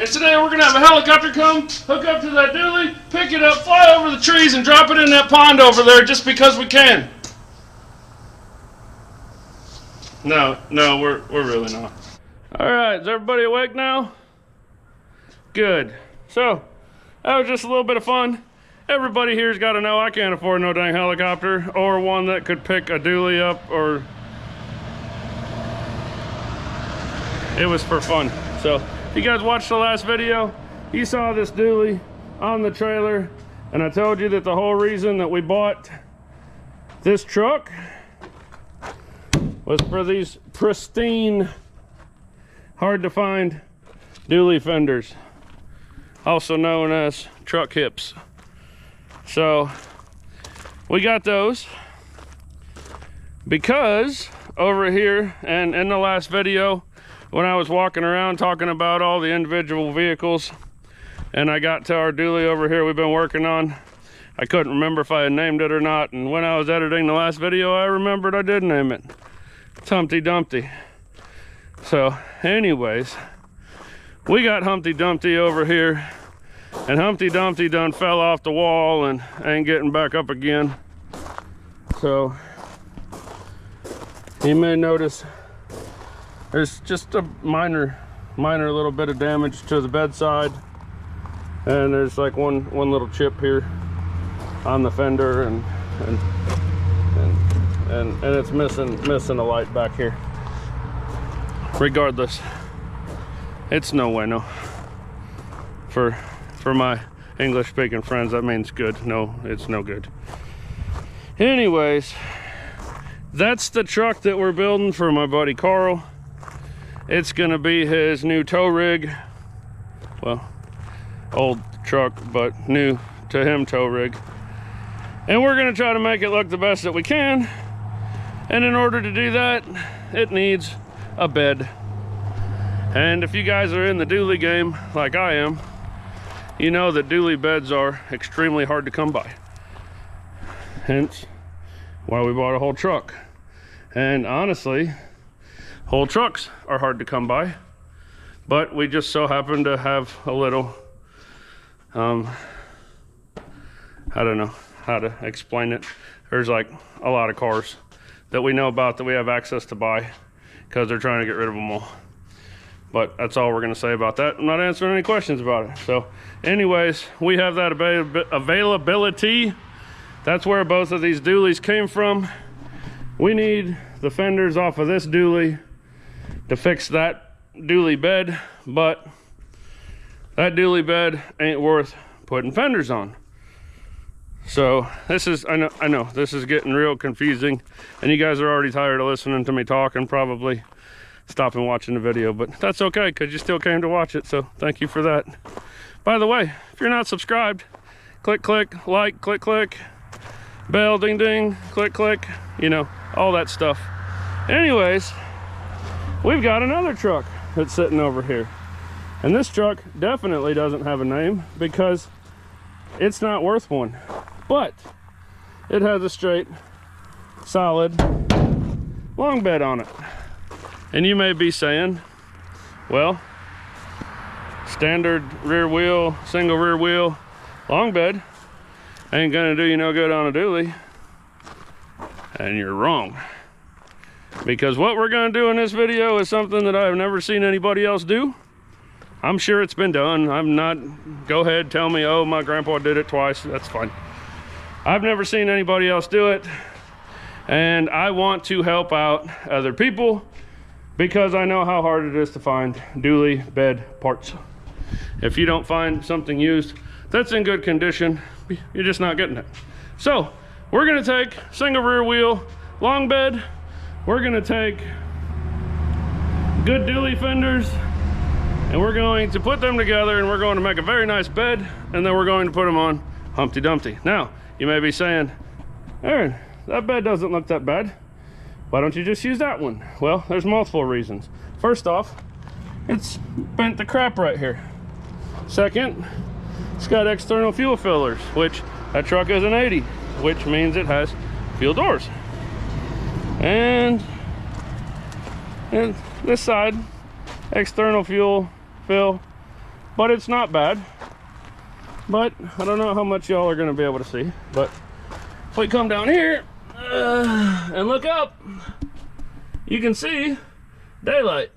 And today we're going to have a helicopter come, hook up to that dually, pick it up, fly over the trees, and drop it in that pond over there just because we can. No, we're really not. Alright, is everybody awake now? Good. So, that was just a little bit of fun. Everybody here's got to know I can't afford no dang helicopter or one that could pick a dually up, or it was for fun. So if you guys watched the last video, you saw this dually on the trailer, and I told you that the whole reason that we bought this truck was for these pristine, hard to find dually fenders, also known as truck hips. So we got those because over here, and in the last video when I was walking around talking about all the individual vehicles, and I got to our dually over here we've been working on, I couldn't remember if I had named it or not, and when I was editing the last video I remembered I did name it. It's Humpty Dumpty. So anyways, we got Humpty Dumpty over here, and Humpty Dumpty done fell off the wall and ain't getting back up again. So you may notice there's just a minor little bit of damage to the bedside, and there's like one little chip here on the fender, and it's missing a light back here. Regardless, it's no bueno. For my English speaking friends, that means good. No, it's no good. Anyways, that's the truck that we're building for my buddy Carl. It's gonna be his new tow rig. Well, old truck, but new to him tow rig. And we're gonna try to make it look the best that we can. And in order to do that, it needs a bed. And if you guys are in the dually game like I am, you know that dually beds are extremely hard to come by. Hence why we bought a whole truck. And honestly, whole trucks are hard to come by, but we just so happen to have a little, I don't know how to explain it. There's like a lot of cars that we know about that we have access to buy because they're trying to get rid of them all. But that's all we're going to say about that. I'm not answering any questions about it. So anyways, we have that availability. That's where both of these dualies came from. We need the fenders off of this dually to fix that dually bed, but that dually bed ain't worth putting fenders on. So this is, I know this is getting real confusing, and you guys are already tired of listening to me talk and probably stopping watching the video, but that's okay because you still came to watch it, so thank you for that. By the way, if you're not subscribed, click like, click bell, ding ding, click, you know, all that stuff. Anyways, we've got another truck that's sitting over here, and this truck definitely doesn't have a name because it's not worth one, but it has a straight solid long bed on it. And you may be saying, well, standard rear wheel, single rear wheel, long bed ain't gonna do you no good on a dually. And you're wrong. Because what we're gonna do in this video is something that I've never seen anybody else do. I'm sure it's been done. I'm not, go ahead, tell me, oh, my grandpa did it twice, that's fine. I've never seen anybody else do it. And I want to help out other people, because I know how hard it is to find dually bed parts. If you don't find something used that's in good condition, you're just not getting it. So we're gonna take single rear wheel long bed, we're gonna take good dually fenders, and we're going to put them together, and we're going to make a very nice bed, and then we're going to put them on Humpty Dumpty. Now you may be saying, Aaron, that bed doesn't look that bad. Why don't you just use that one? Well, there's multiple reasons. First off, it's bent the crap right here. Second, it's got external fuel fillers, which that truck is an 80, which means it has fuel doors. And this side, external fuel fill, but it's not bad. But I don't know how much y'all are going to be able to see. But if we come down here and look up, you can see daylight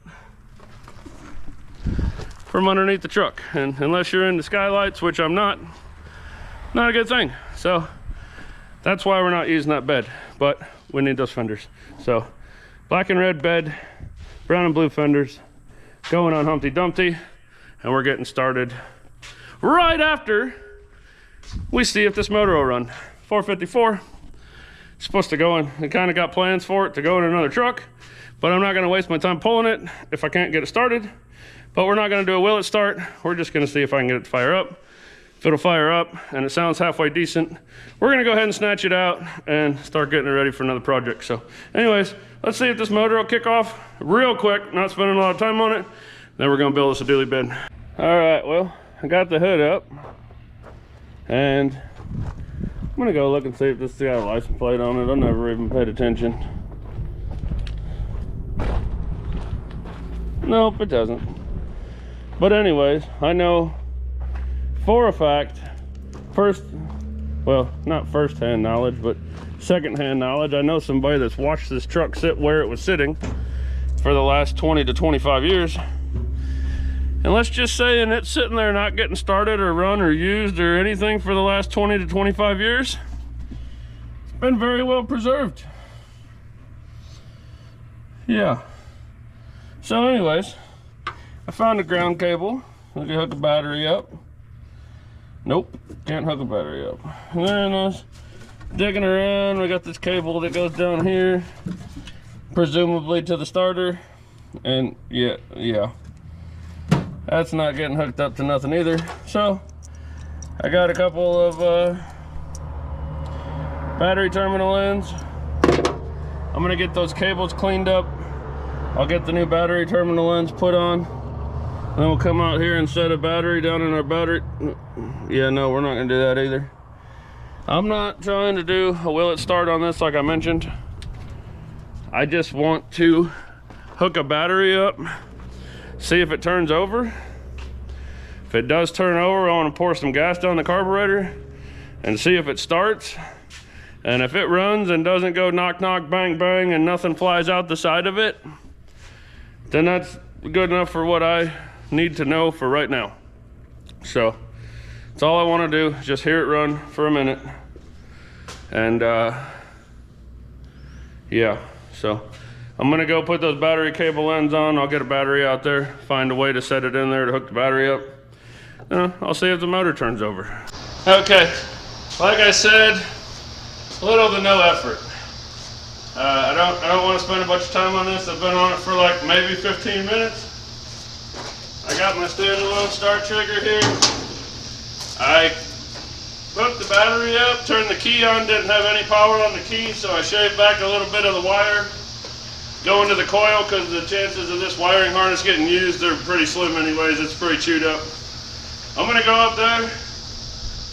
from underneath the truck. And unless you're into skylights, which I'm not a good thing. So that's why we're not using that bed, but we need those fenders. So black and red bed, brown and blue fenders, going on Humpty Dumpty, and we're getting started right after we see if this motor will run. 454, it's supposed to go in. I kind of got plans for it to go in another truck, but I'm not going to waste my time pulling it if I can't get it started. But we're not going to do a will it start. We're just going to see if I can get it to fire up. If it'll fire up and it sounds halfway decent, we're going to go ahead and snatch it out and start getting it ready for another project. So anyways, let's see if this motor will kick off real quick, not spending a lot of time on it. Then we're going to build us a dually bed. All right, well, I got the hood up and I'm going to go look and see if this has got a license plate on it. I never even paid attention. Nope, it doesn't. But anyways, I know for a fact, not first-hand knowledge, but second-hand knowledge, I know somebody that's watched this truck sit where it was sitting for the last 20 to 25 years. And let's just say, and it's sitting there not getting started or run or used or anything for the last 20 to 25 years. It's been very well preserved. Yeah. So anyways, I found a ground cable. I can hook a battery up. Nope, can't hook a battery up. And then I was digging around. We got this cable that goes down here, presumably to the starter. And yeah. That's not getting hooked up to nothing either. So I got a couple of battery terminal ends. I'm gonna get those cables cleaned up. I'll get the new battery terminal ends put on. Then we'll come out here and set a battery down in our battery. Yeah, no, we're not gonna do that either. I'm not trying to do a will it start on this like I mentioned. I just want to hook a battery up, see if it turns over. If it does turn over, I want to pour some gas down the carburetor and see if it starts. And if it runs and doesn't go knock knock bang bang and nothing flies out the side of it, then that's good enough for what I need to know for right now. So that's all I want to do, just hear it run for a minute. And yeah, so I'm gonna go put those battery cable ends on. I'll get a battery out there, find a way to set it in there to hook the battery up. I'll see if the motor turns over. Okay, like I said, little to no effort. I don't want to spend a bunch of time on this. I've been on it for like maybe 15 minutes. I got my standalone start trigger here. I hooked the battery up, turned the key on, didn't have any power on the key, so I shaved back a little bit of the wire going to the coil because the chances of this wiring harness getting used are pretty slim anyways. It's pretty chewed up. I'm going to go up there,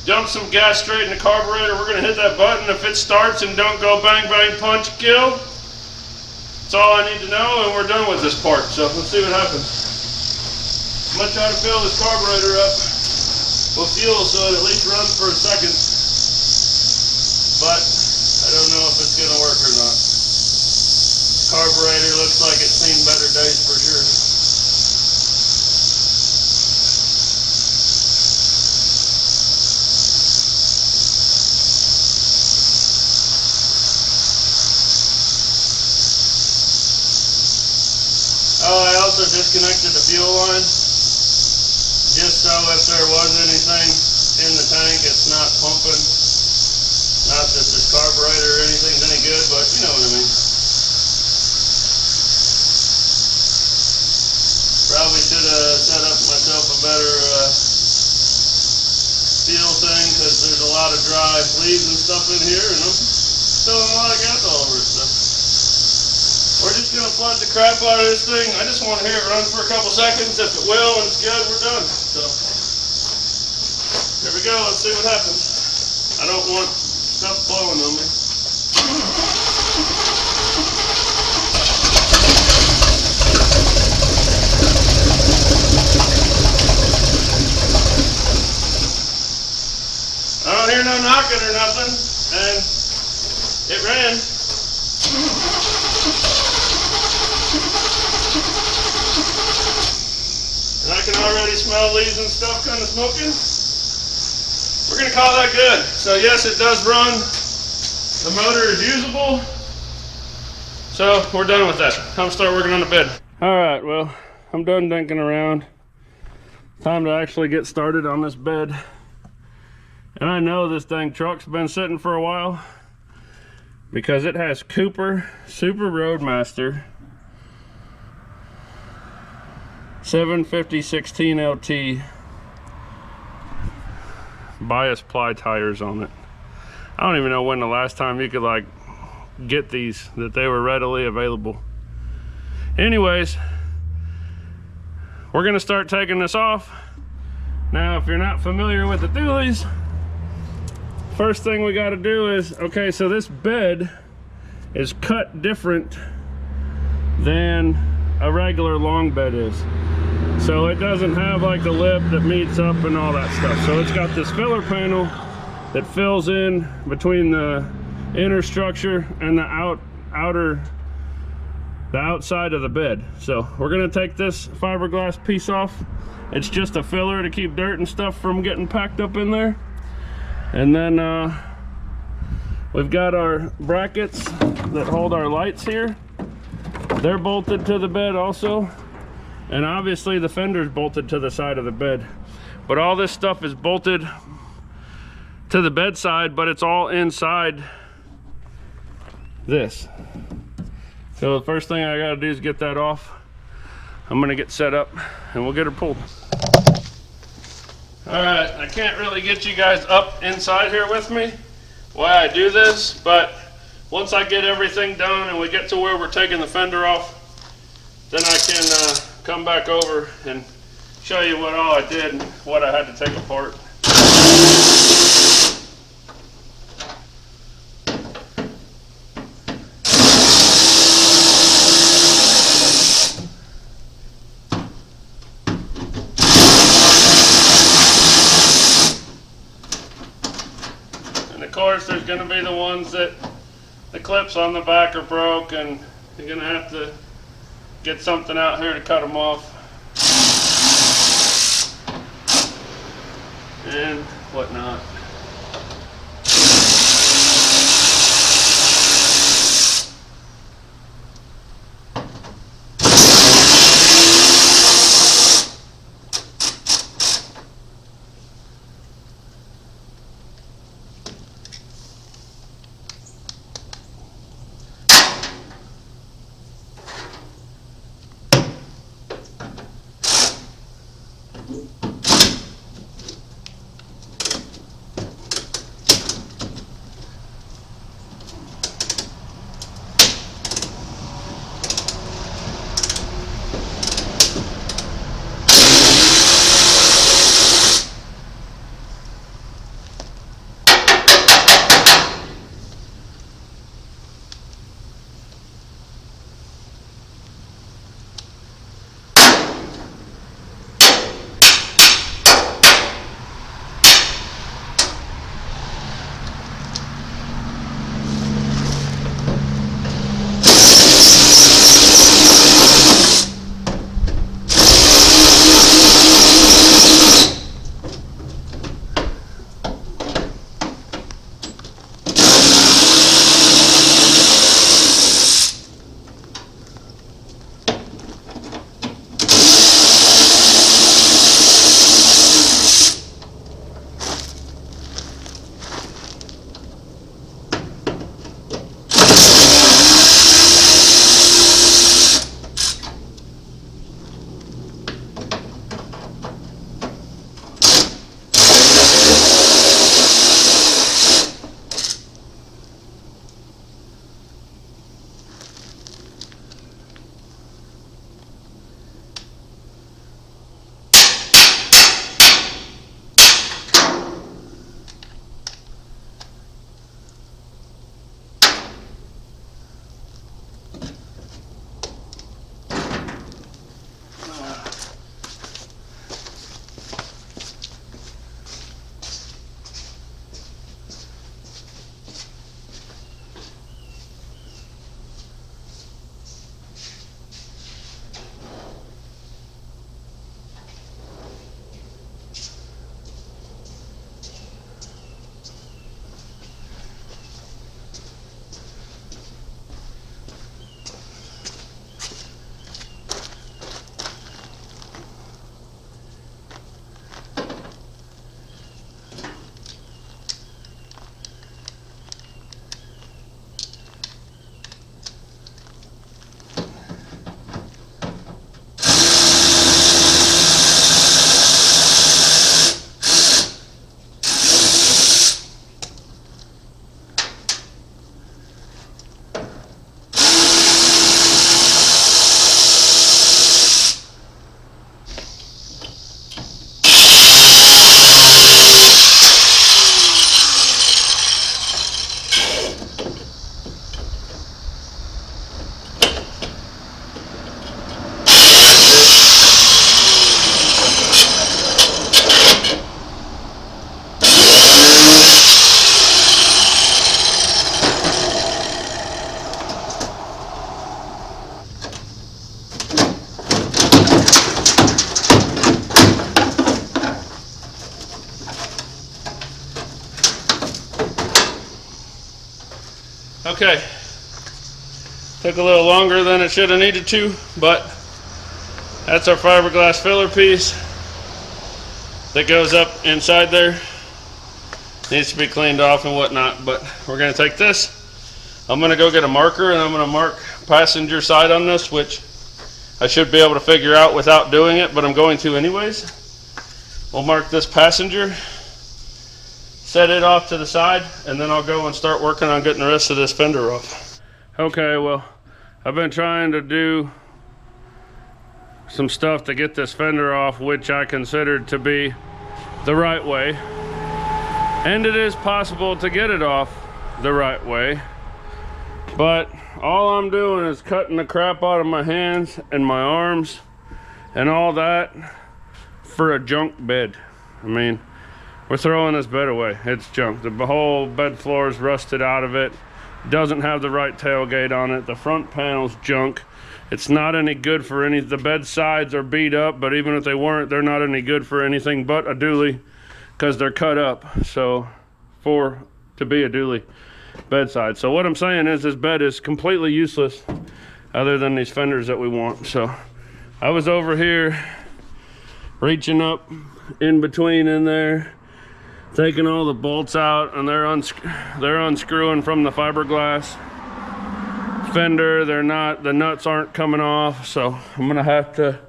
dump some gas straight in the carburetor. We're going to hit that button. If it starts and don't go bang bang punch kill, that's all I need to know, and we're done with this part. So let's see what happens. I'm going to try to fill this carburetor up with fuel so it at least runs for a second, but I don't know if it's going to work or not. Carburetor looks like it's seen better days for sure. Oh, I also disconnected the fuel line, just so if there was anything in the tank, it's not pumping. Not that this carburetor or anything's any good, but you know what I mean. Probably should have set up myself a better fuel thing, because there's a lot of dry leaves and stuff in here, and I'm spilling a lot of gas all over it. So we're just gonna flood the crap out of this thing. I just want to hear it run for a couple seconds. If it will and it's good, we're done. So here we go. Let's see what happens. I don't want stuff blowing on me. knock it or nothing, and it ran. And I can already smell leaves and stuff kind of smoking. We're going to call that good. So yes, it does run. The motor is usable. So we're done with that. Time to start working on the bed. All right, well, I'm done dinking around. Time to actually get started on this bed. And I know this dang truck's been sitting for a while because it has Cooper Super Roadmaster 750/16 LT bias ply tires on it. I don't even know when the last time you could like get these, that they were readily available. Anyways, we're gonna start taking this off. Now, if you're not familiar with the dualies, first thing we got to do is, okay, so this bed is cut different than a regular long bed is. So it doesn't have like the lip that meets up and all that stuff. So it's got this filler panel that fills in between the inner structure and the outside of the bed. So we're gonna take this fiberglass piece off. It's just a filler to keep dirt and stuff from getting packed up in there. And then we've got our brackets that hold our lights here. They're bolted to the bed also. And obviously the fender's bolted to the side of the bed. But all this stuff is bolted to the bedside, but it's all inside this. So the first thing I gotta do is get that off. I'm gonna get set up and we'll get her pulled. All right, I can't really get you guys up inside here with me while I do this, but once I get everything done and we get to where we're taking the fender off, then I can come back over and show you what all I did and what I had to take apart. Of course, there's going to be the ones that the clips on the back are broke, and you're going to have to get something out here to cut them off and whatnot. Okay, took a little longer than it should have needed to, but that's our fiberglass filler piece that goes up inside there. Needs to be cleaned off and whatnot, but we're going to take this. I'm going to go get a marker and I'm going to mark passenger side on this, which I should be able to figure out without doing it, but I'm going to anyways. We'll mark this passenger, set it off to the side, and then I'll go and start working on getting the rest of this fender off. Okay, well, I've been trying to do some stuff to get this fender off, which I considered to be the right way. And it is possible to get it off the right way. But all I'm doing is cutting the crap out of my hands and my arms and all that for a junk bed. I mean, we're throwing this bed away. It's junk. The whole bed floor is rusted out of it. Doesn't have the right tailgate on it. The front panel's junk. It's not any good for any. The bed sides are beat up, but even if they weren't, they're not any good for anything but a dually because they're cut up. So to be a dually bedside. So what I'm saying is this bed is completely useless other than these fenders that we want. So I was over here reaching up in between in there, taking all the bolts out, and they're unscrewing from the fiberglass fender. The nuts aren't coming off, so I'm gonna have to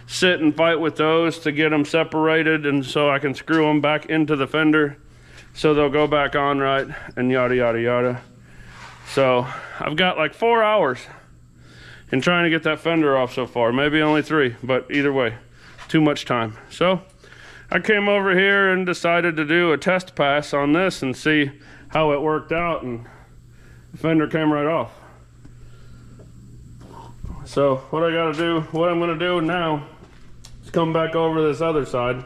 sit and fight with those to get them separated, and so I can screw them back into the fender so they'll go back on right, and yada yada yada. So I've got like 4 hours in trying to get that fender off so far, maybe only 3, but either way, too much time. So I came over here and decided to do a test pass on this and see how it worked out, and the fender came right off. So what I'm gonna do now is come back over this other side,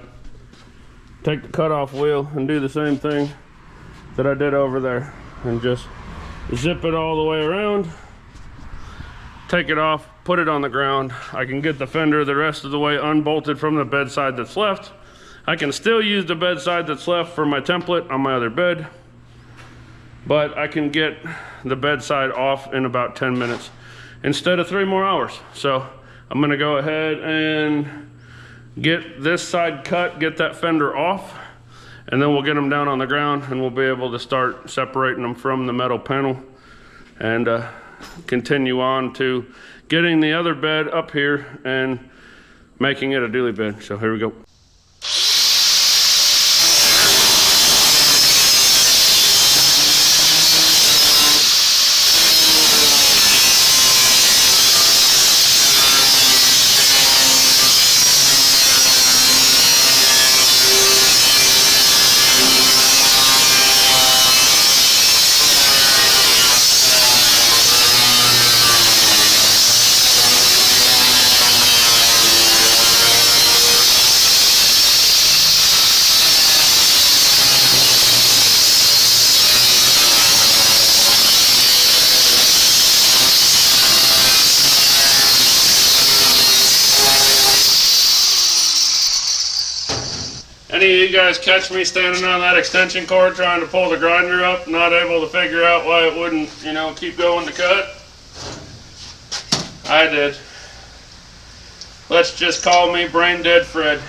take the cutoff wheel and do the same thing that I did over there, and just zip it all the way around, take it off, put it on the ground. I can get the fender the rest of the way unbolted from the bedside that's left. I can still use the bedside that's left for my template on my other bed, but I can get the bedside off in about 10 minutes instead of 3 more hours. So I'm gonna go ahead and get this side cut, get that fender off, and then we'll get them down on the ground and we'll be able to start separating them from the metal panel and continue on to getting the other bed up here and making it a dually bed. So here we go. Any of you guys catch me standing on that extension cord trying to pull the grinder up, not able to figure out why it wouldn't, keep going to cut? I did. Let's just call me Brain Dead Fred.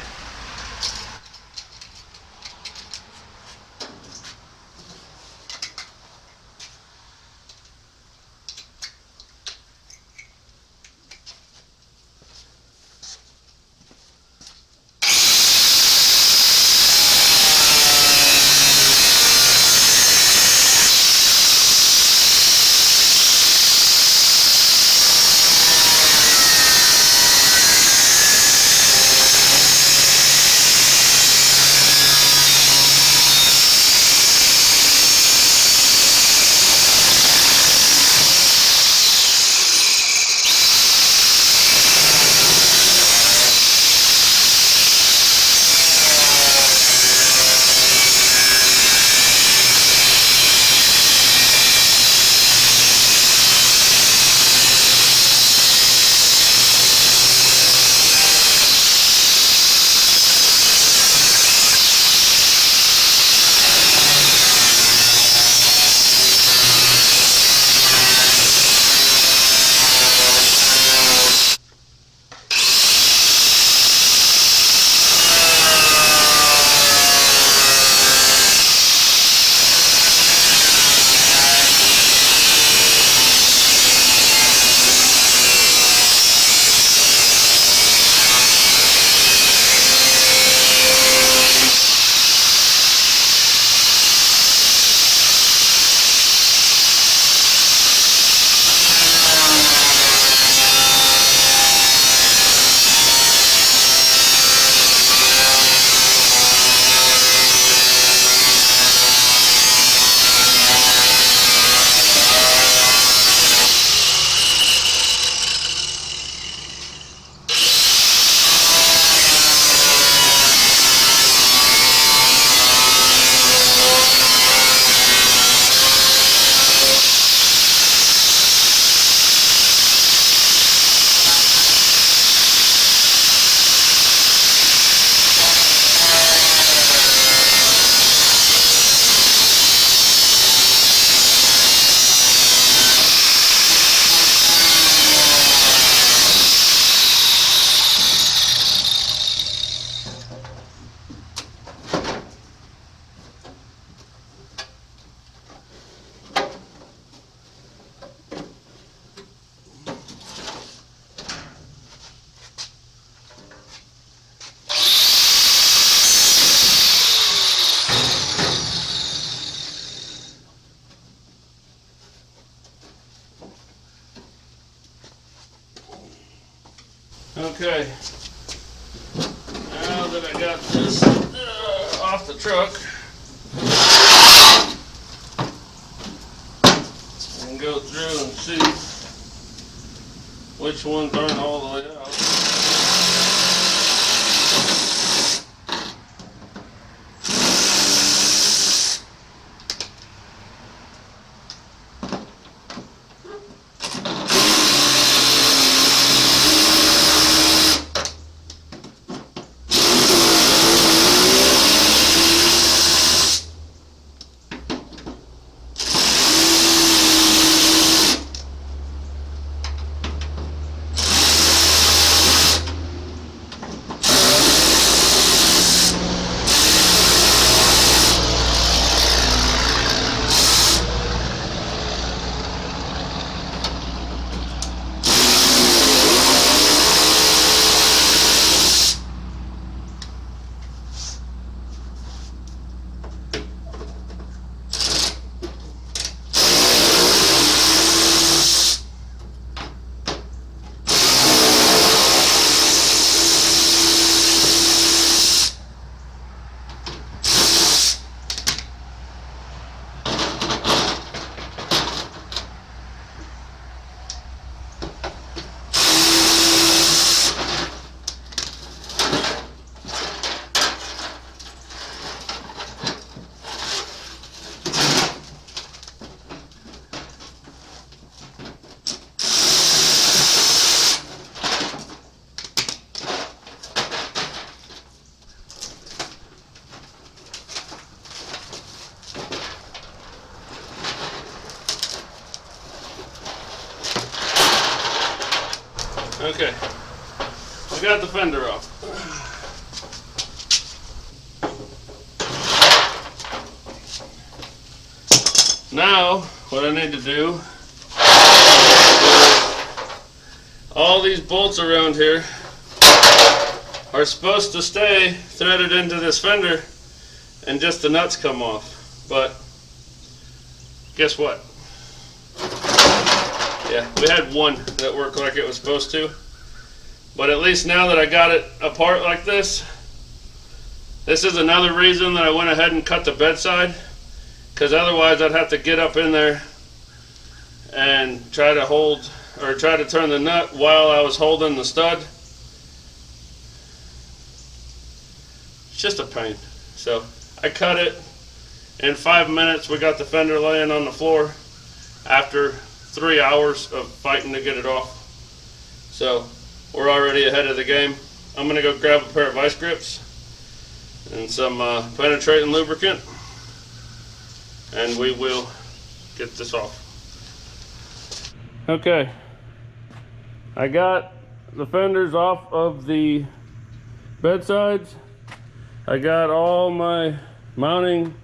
Okay, now that I got this off the truck, I can go through and see which ones aren't all the way out. Okay, we got the fender off. Now, what I need to do, all these bolts around here are supposed to stay threaded into this fender and just the nuts come off. But guess what? Yeah, we had one that worked like it was supposed to. But at least now that I got it apart like this is another reason that I went ahead and cut the bedside, because otherwise I'd have to get up in there and try to hold or try to turn the nut while I was holding the stud. It's just a pain. So I cut it. In 5 minutes we got the fender laying on the floor after 3 hours of fighting to get it off. So we're already ahead of the game. I'm gonna go grab a pair of vice grips and some penetrating lubricant, and we will get this off. Okay, I got the fenders off of the bedsides. I got all my mounting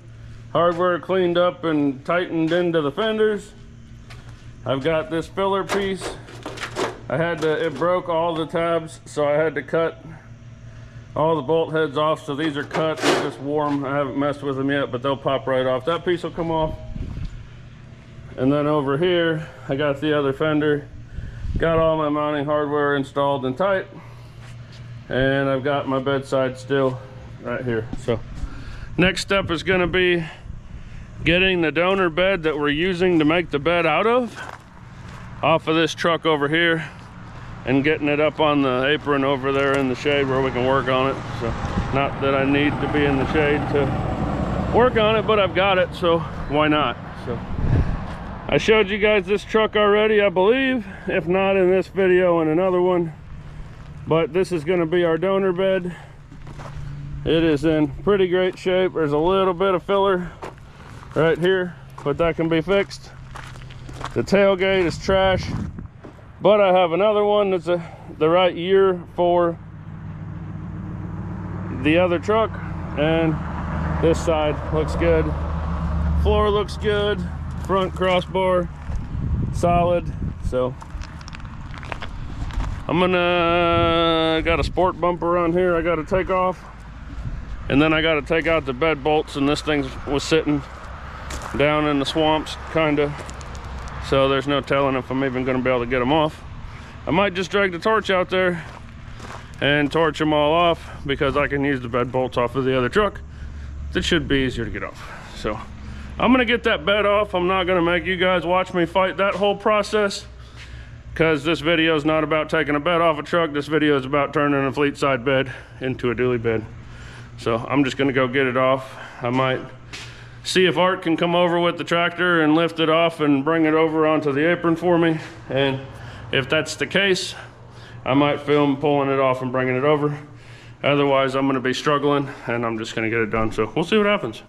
hardware cleaned up and tightened into the fenders. I've got this filler piece. It broke all the tabs, so I had to cut all the bolt heads off. So these are cut, they're just warm. I haven't messed with them yet, but they'll pop right off. That piece will come off. And then over here, I got the other fender. Got all my mounting hardware installed and tight. And I've got my bedside still right here. So next step is gonna be getting the donor bed that we're using to make the bed out of off of this truck over here and getting it up on the apron over there in the shade where we can work on it. So not that I need to be in the shade to work on it, but I've got it, so why not? So I showed you guys this truck already, I believe, if not in this video, in another one. But this is going to be our donor bed. It is in pretty great shape. There's a little bit of filler right here, but that can be fixed. The tailgate is trash, but I have another one that's the right year for the other truck, and this side looks good. Floor looks good. Front crossbar solid. So I'm gonna got a sport bumper on here I got to take off, and then I got to take out the bed bolts, and this thing was sitting down in the swamps kinda, so there's no telling if I'm even gonna be able to get them off. I might just drag the torch out there and torch them all off, because I can use the bed bolts off of the other truck. It should be easier to get off. So I'm gonna get that bed off. I'm not gonna make you guys watch me fight that whole process, because this video is not about taking a bed off a truck. This video is about turning a fleetside bed into a dually bed. So I'm just gonna go get it off. I might see if Art can come over with the tractor and lift it off and bring it over onto the apron for me. And if that's the case, I might film pulling it off and bringing it over. Otherwise, I'm gonna be struggling, and I'm just gonna get it done. So we'll see what happens.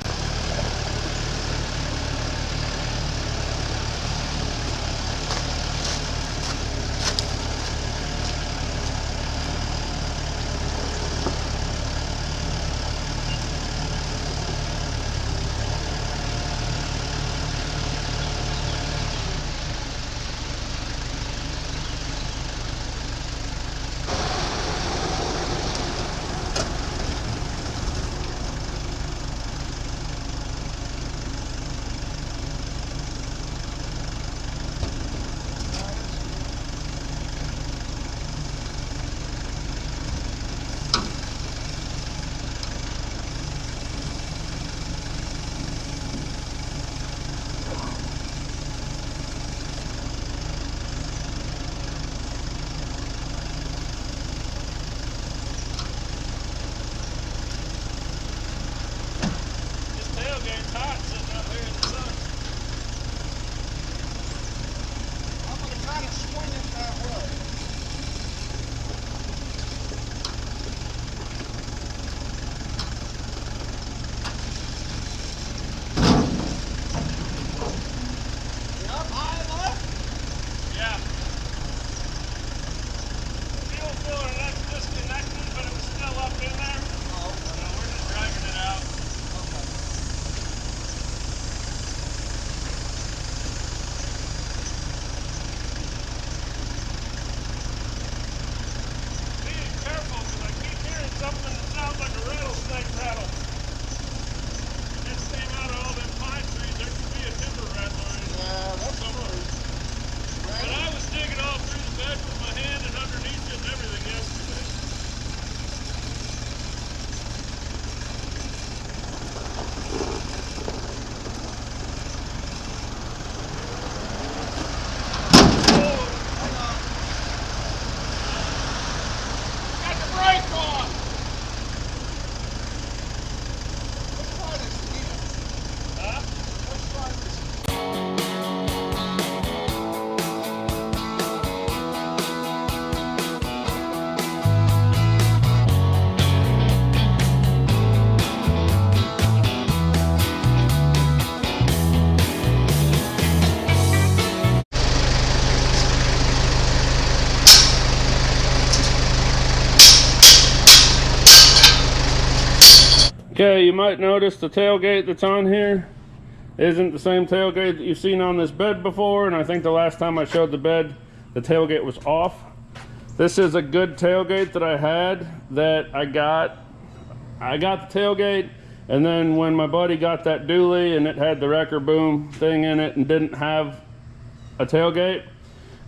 Okay, you might notice the tailgate that's on here isn't the same tailgate that you've seen on this bed before, and I think the last time I showed the bed, the tailgate was off. This is a good tailgate that I had that I got the tailgate, and then when my buddy got that dually and it had the wrecker boom thing in it and didn't have a tailgate,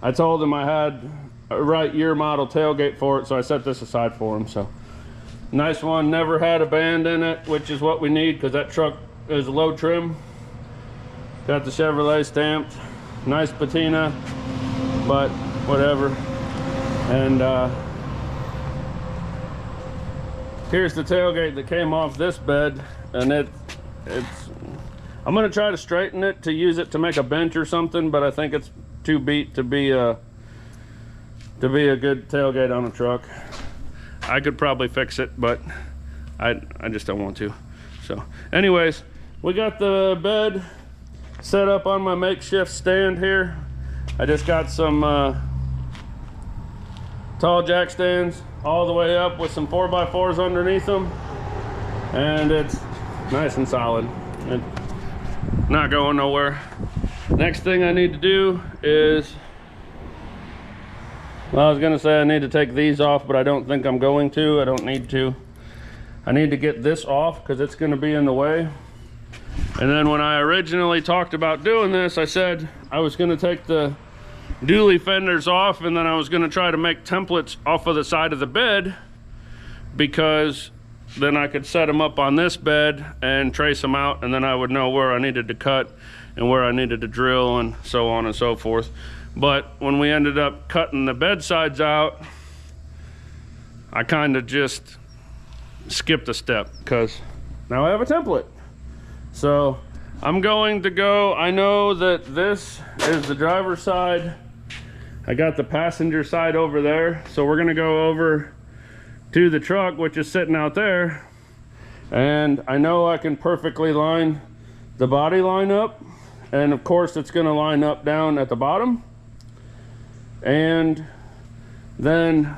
I told him I had a right year model tailgate for it, so I set this aside for him. So nice one, never had a band in it, which is what we need because that truck is low trim. Got the Chevrolet stamped, nice patina, but whatever. And here's the tailgate that came off this bed, and it's I'm gonna try to straighten it to use it to make a bench or something, but I think it's too beat to be a good tailgate on a truck. I could probably fix it, but I just don't want to. So anyways, we got the bed set up on my makeshift stand here. I just got some tall jack stands all the way up with some 4x4s underneath them, and it's nice and solid and not going nowhere. Next thing I need to do is, well, I was gonna say I need to take these off, but I don't think I'm going to. I don't need to. I need to get this off because it's gonna be in the way. And then when I originally talked about doing this, I said I was gonna take the dually fenders off, and then I was gonna try to make templates off of the side of the bed because then I could set them up on this bed and trace them out, and then I would know where I needed to cut and where I needed to drill and so on and so forth. But when we ended up cutting the bedsides out, I kind of just skipped a step because now I have a template. So I'm going to go, I know that this is the driver's side. I got the passenger side over there. So we're gonna go over to the truck, which is sitting out there. And I know I can perfectly line the body line up. And of course it's gonna line up down at the bottom. And then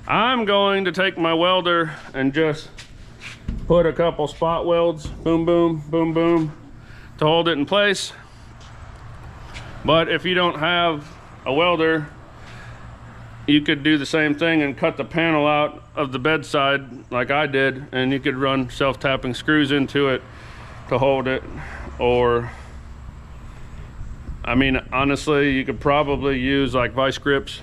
I'm going to take my welder and just put a couple spot welds, boom, boom, boom, boom, to hold it in place. But if you don't have a welder, you could do the same thing and cut the panel out of the bedside like I did, and you could run self-tapping screws into it to hold it. Or, I mean, honestly, you could probably use like vice grips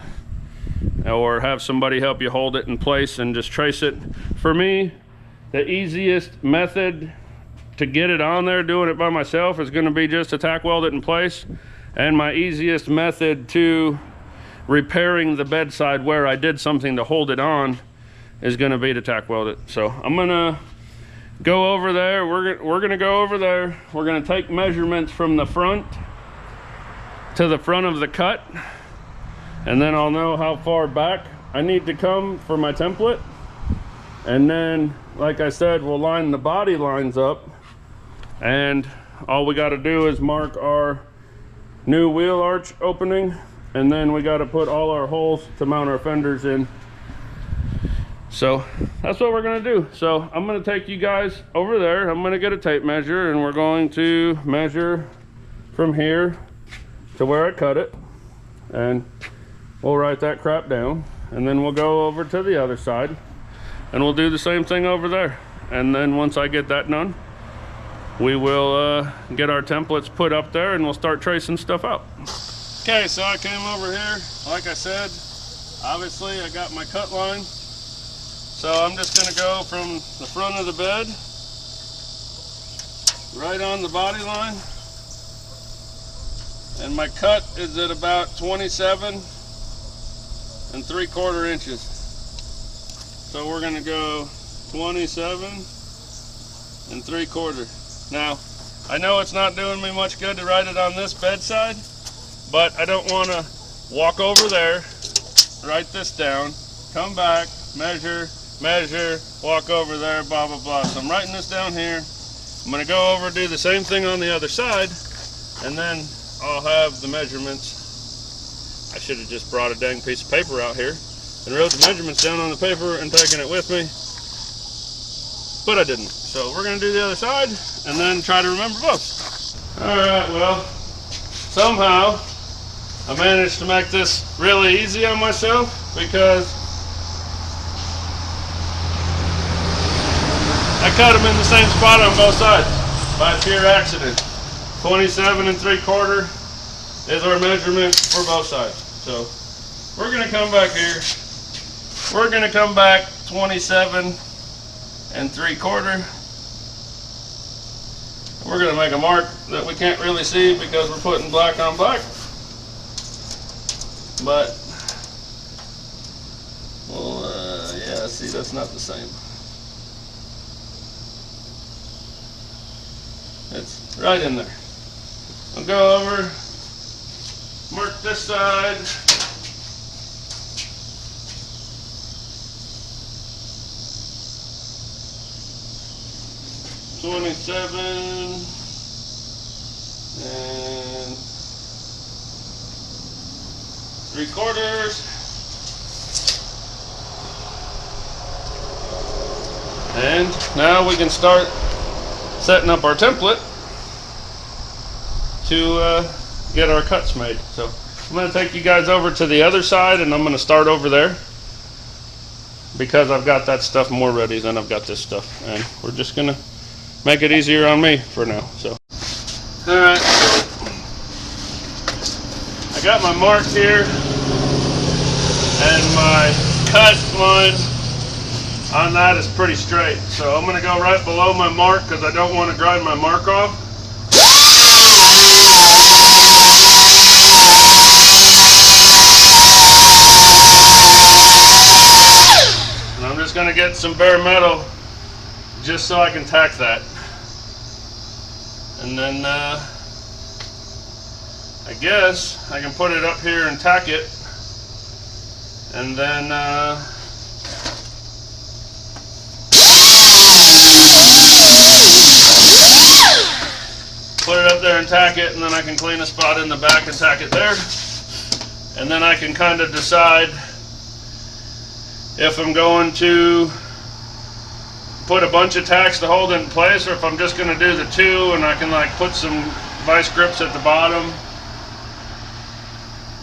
or have somebody help you hold it in place and just trace it. For me, the easiest method to get it on there doing it by myself is going to be just to tack weld it in place. And my easiest method to repairing the bedside where I did something to hold it on is going to be to tack weld it. So I'm going to go over there. We're going to go over there. We're going to take measurements from the front to the front of the cut, and then I'll know how far back I need to come for my template. And then, like I said, we'll line the body lines up, and all we got to do is mark our new wheel arch opening, and then we got to put all our holes to mount our fenders in. So that's what we're going to do. So I'm going to take you guys over there. I'm going to get a tape measure, and we're going to measure from here to where I cut it, and we'll write that crap down, and then we'll go over to the other side and we'll do the same thing over there. And then once I get that done, we will get our templates put up there and we'll start tracing stuff out. Okay, so I came over here. Like I said, obviously I got my cut line. So I'm just gonna go from the front of the bed, right on the body line. And my cut is at about 27 3/4 inches. So we're gonna go 27 3/4. Now, I know it's not doing me much good to write it on this bedside, but I don't wanna walk over there, write this down, come back, measure, walk over there, blah, blah, blah. So I'm writing this down here. I'm gonna go over, do the same thing on the other side, and then I'll have the measurements. I should have just brought a dang piece of paper out here and wrote the measurements down on the paper and taken it with me, but I didn't. So we're gonna do the other side and then try to remember both. All right, well, somehow I managed to make this really easy on myself because I cut them in the same spot on both sides by pure accident. 27 3/4 is our measurement for both sides. So we're gonna come back here. We're gonna come back 27 3/4. We're gonna make a mark that we can't really see because we're putting black on black. But, well, yeah, see, that's not the same. It's right in there. I'll go over, mark this side. $27 3/4. And now we can start setting up our template to get our cuts made. So I'm going to take you guys over to the other side, and I'm going to start over there because I've got that stuff more ready than I've got this stuff, and we're just going to make it easier on me for now. So, all right, I got my mark here and my cut line on that is pretty straight. So I'm going to go right below my mark because I don't want to grind my mark off. And I'm just going to get some bare metal just so I can tack that. And then I guess I can put it up here and tack it. And then put it up there and tack it, and then I can clean a spot in the back and tack it there. And then I can kind of decide if I'm going to put a bunch of tacks to hold it in place, or if I'm just going to do the two and I can like put some vice grips at the bottom.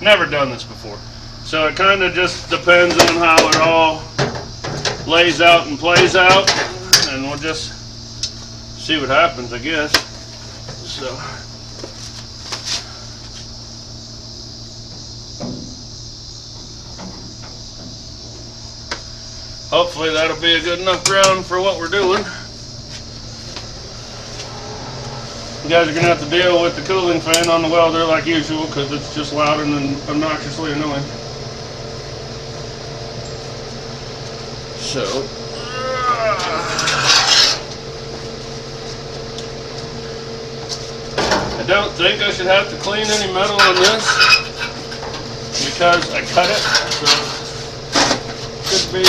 Never done this before. So it kind of just depends on how it all lays out and plays out, and we'll just see what happens, I guess. So hopefully that'll be a good enough ground for what we're doing. You guys are going to have to deal with the cooling fan on the welder like usual because it's just loud and obnoxiously annoying. So I don't think I should have to clean any metal on this because I cut it, so it should be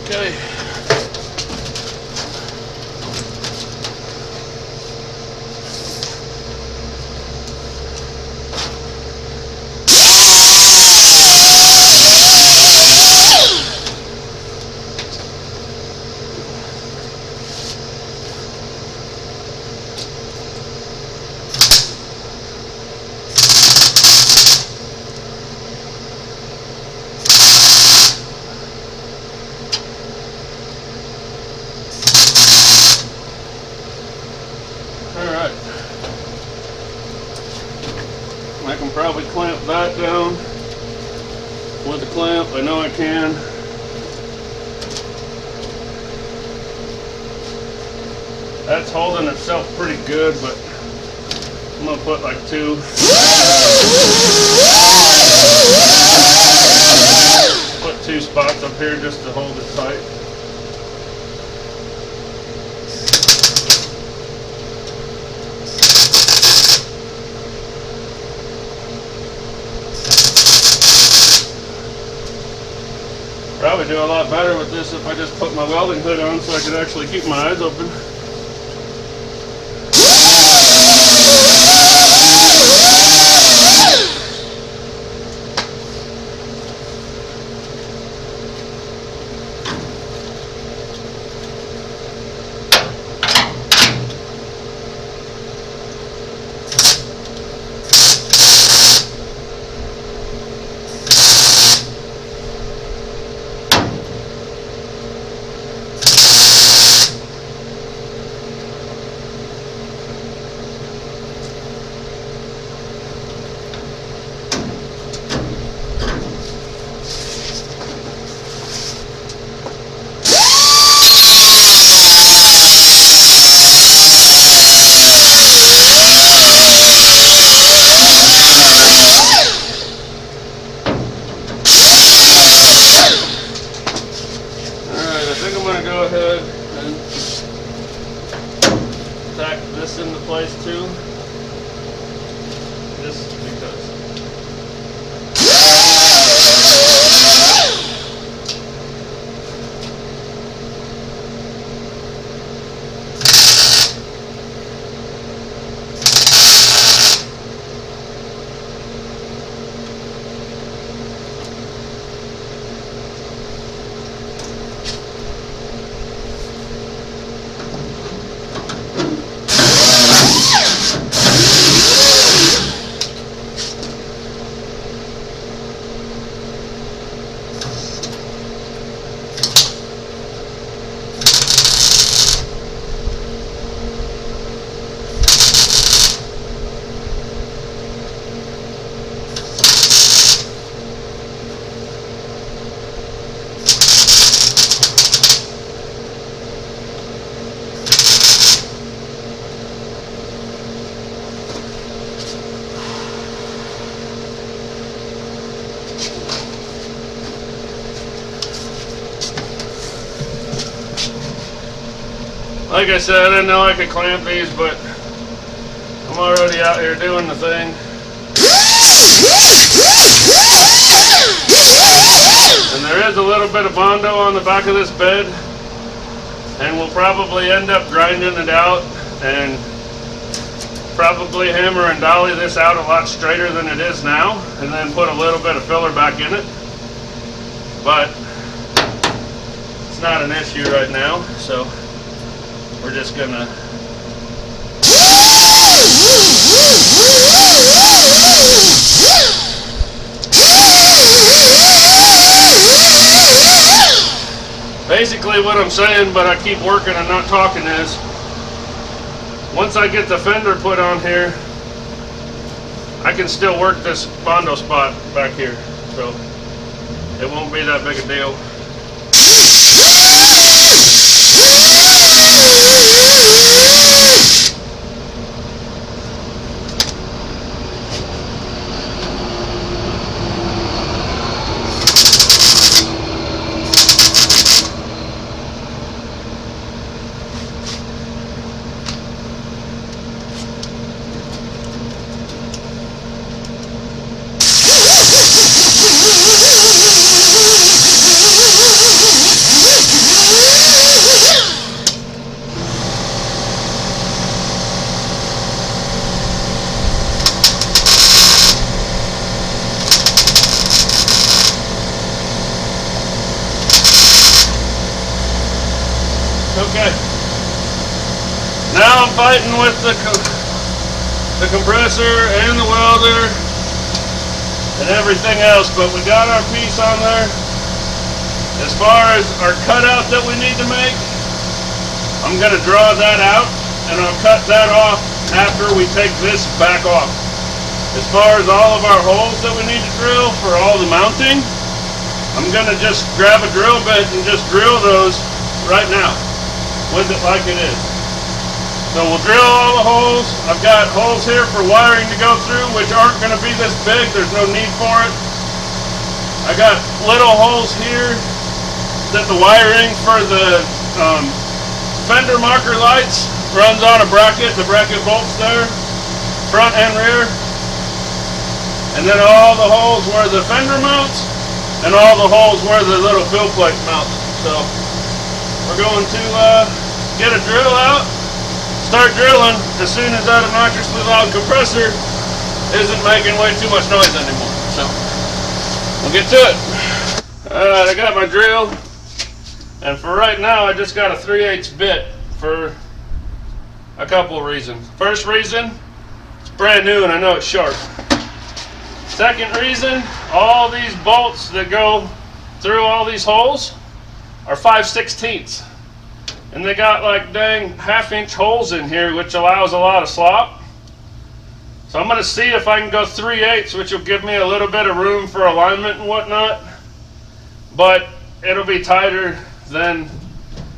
okay. I can probably clamp that down with a clamp. I know I can. That's holding itself pretty good, but I'm gonna put like two. Put two spots up here just to hold it tight. Probably do a lot better with this if I just put my welding hood on so I could actually keep my eyes open. Go ahead and tack this into place too, just because. Like I said, I didn't know I could clamp these, but I'm already out here doing the thing. And there is a little bit of Bondo on the back of this bed, and we'll probably end up grinding it out and probably hammer and dolly this out a lot straighter than it is now, and then put a little bit of filler back in it. But it's not an issue right now, so we're just gonna basically what I'm saying, but I keep working and not talking, is once I get the fender put on here, I can still work this Bondo spot back here, so it won't be that big a deal. Okay, now I'm fighting with the compressor and the welder and everything else, but we got our piece on there. As far as our cutout that we need to make, I'm going to draw that out and I'll cut that off after we take this back off. As far as all of our holes that we need to drill for all the mounting, I'm going to just grab a drill bit and just drill those right now with it like it is. So we'll drill all the holes. I've got holes here for wiring to go through, which aren't going to be this big. There's no need for it. I got little holes here that the wiring for the fender marker lights runs on a bracket. The bracket bolts there, front and rear. And then all the holes where the fender mounts and all the holes where the little fill plate mounts. So we're going to get a drill out, start drilling as soon as that obnoxiously loud compressor isn't making way too much noise anymore. So we'll get to it. Alright, I got my drill, and for right now I just got a 3/8 bit for a couple of reasons. First reason, it's brand new and I know it's sharp. Second reason, all these bolts that go through all these holes are 5/16, and they got like dang 1/2-inch holes in here, which allows a lot of slop. So I'm going to see if I can go 3/8, which will give me a little bit of room for alignment and whatnot, but it'll be tighter than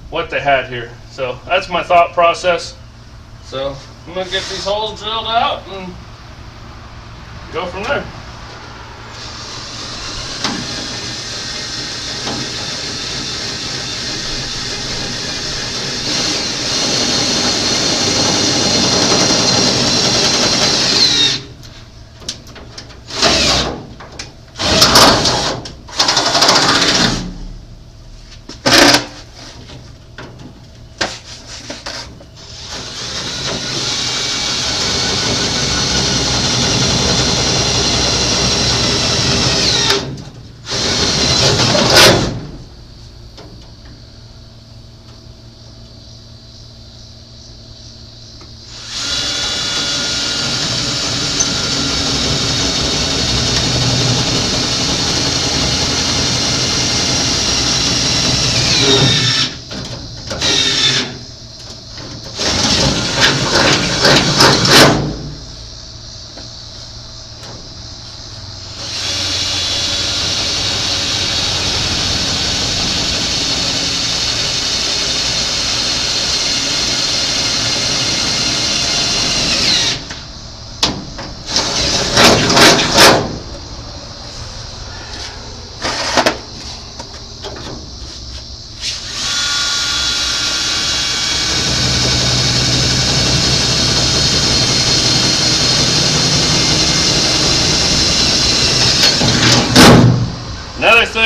what they had here. So that's my thought process. So I'm going to get these holes drilled out and go from there.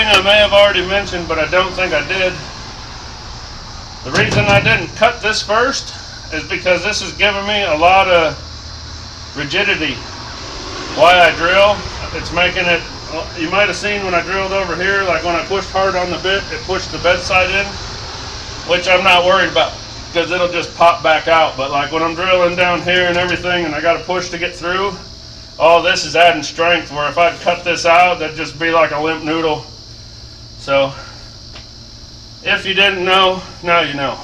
thing I may have already mentioned, but I don't think I did. The reason I didn't cut this first is because this is giving me a lot of rigidity. Why I drill, it's making it, you might have seen when I drilled over here, like when I pushed hard on the bit, it pushed the bedside in, which I'm not worried about because it'll just pop back out. But like when I'm drilling down here and everything and I got to push to get through, all this is adding strength, where if I'd cut this out, that'd just be like a limp noodle. So if you didn't know, now you know.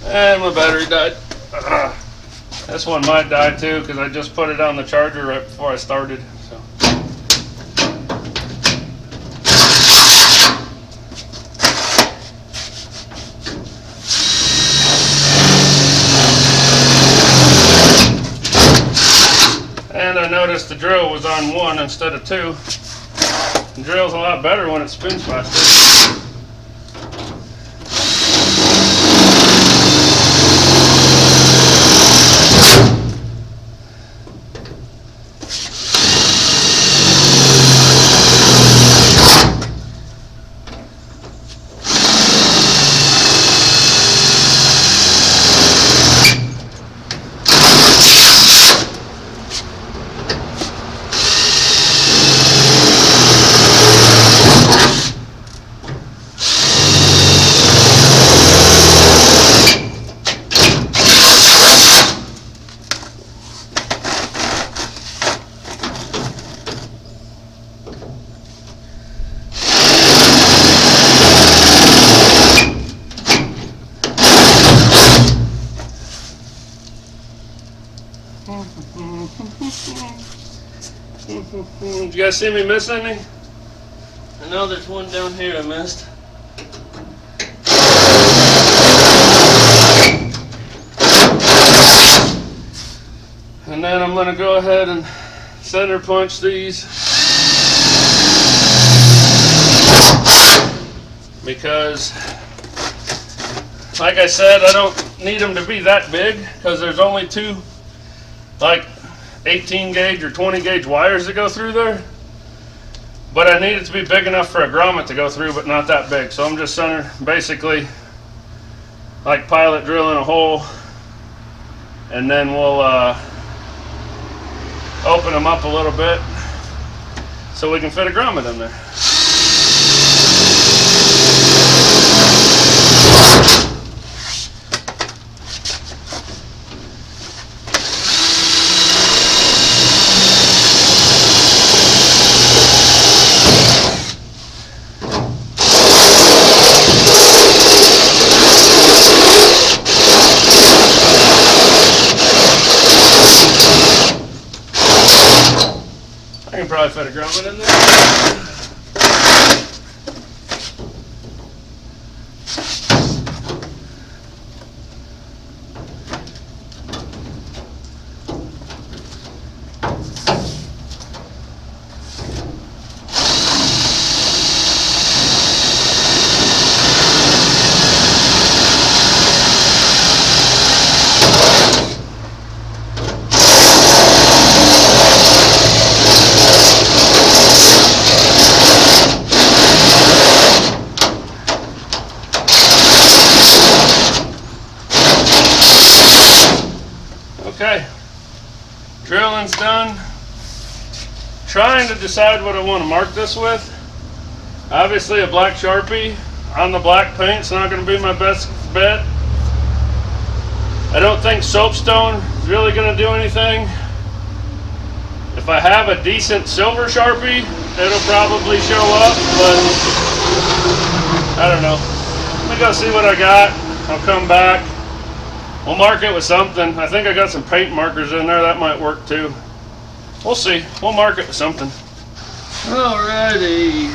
And my battery died. This one might die too because I just put it on the charger right before I started. So. And I noticed the drill was on 1 instead of 2. The drill's a lot better when it spins faster. Did you guys see me miss any? I know there's one down here I missed. And then I'm going to go ahead and center punch these because, like I said, I don't need them to be that big because there's only 2 like 18 gauge or 20 gauge wires that go through there. But I need it to be big enough for a grommet to go through, but not that big. So I'm just center, basically like pilot drilling a hole, and then we'll open them up a little bit so we can fit a grommet in there. I can probably fit a grommet in there. Okay, drilling's done. Trying to decide what I want to mark this with. Obviously a black Sharpie on the black paint's not going to be my best bet. I don't think soapstone is really going to do anything. If If I have a decent silver Sharpie, it'll probably show up, but I don't know. Let me go see what I got. I'll come back. We'll mark it with something. I think I got some paint markers in there. That might work too. We'll see. We'll mark it with something. Alrighty.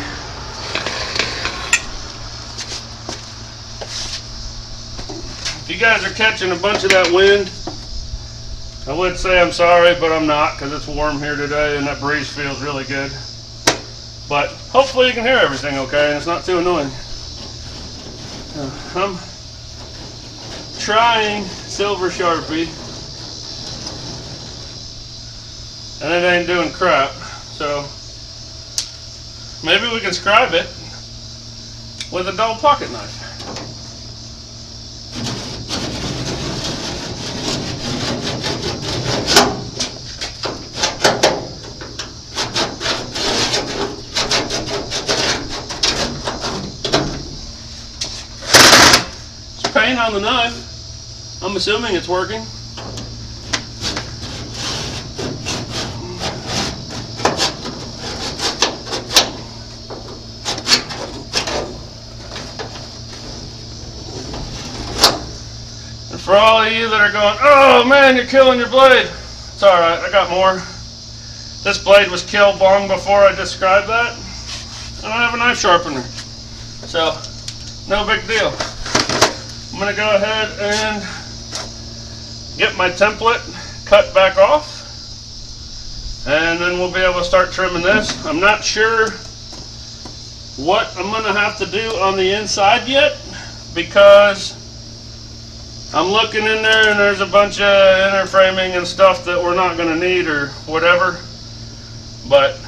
If you guys are catching a bunch of that wind, I would say I'm sorry, but I'm not, because it's warm here today and that breeze feels really good. But hopefully you can hear everything okay and it's not too annoying. I'm trying silver Sharpie and it ain't doing crap, so maybe we can scribe it with a dull pocket knife. There's paint on the knife. I'm assuming it's working. And for all of you that are going, oh man, you're killing your blade, it's alright, I got more. This blade was killed long before I described that. I don't have a knife sharpener, so no big deal. I'm going to go ahead and get my template cut back off, and then we'll be able to start trimming this. I'm not sure what I'm going to have to do on the inside yet, because I'm looking in there and there's a bunch of inner framing and stuff that we're not going to need or whatever, but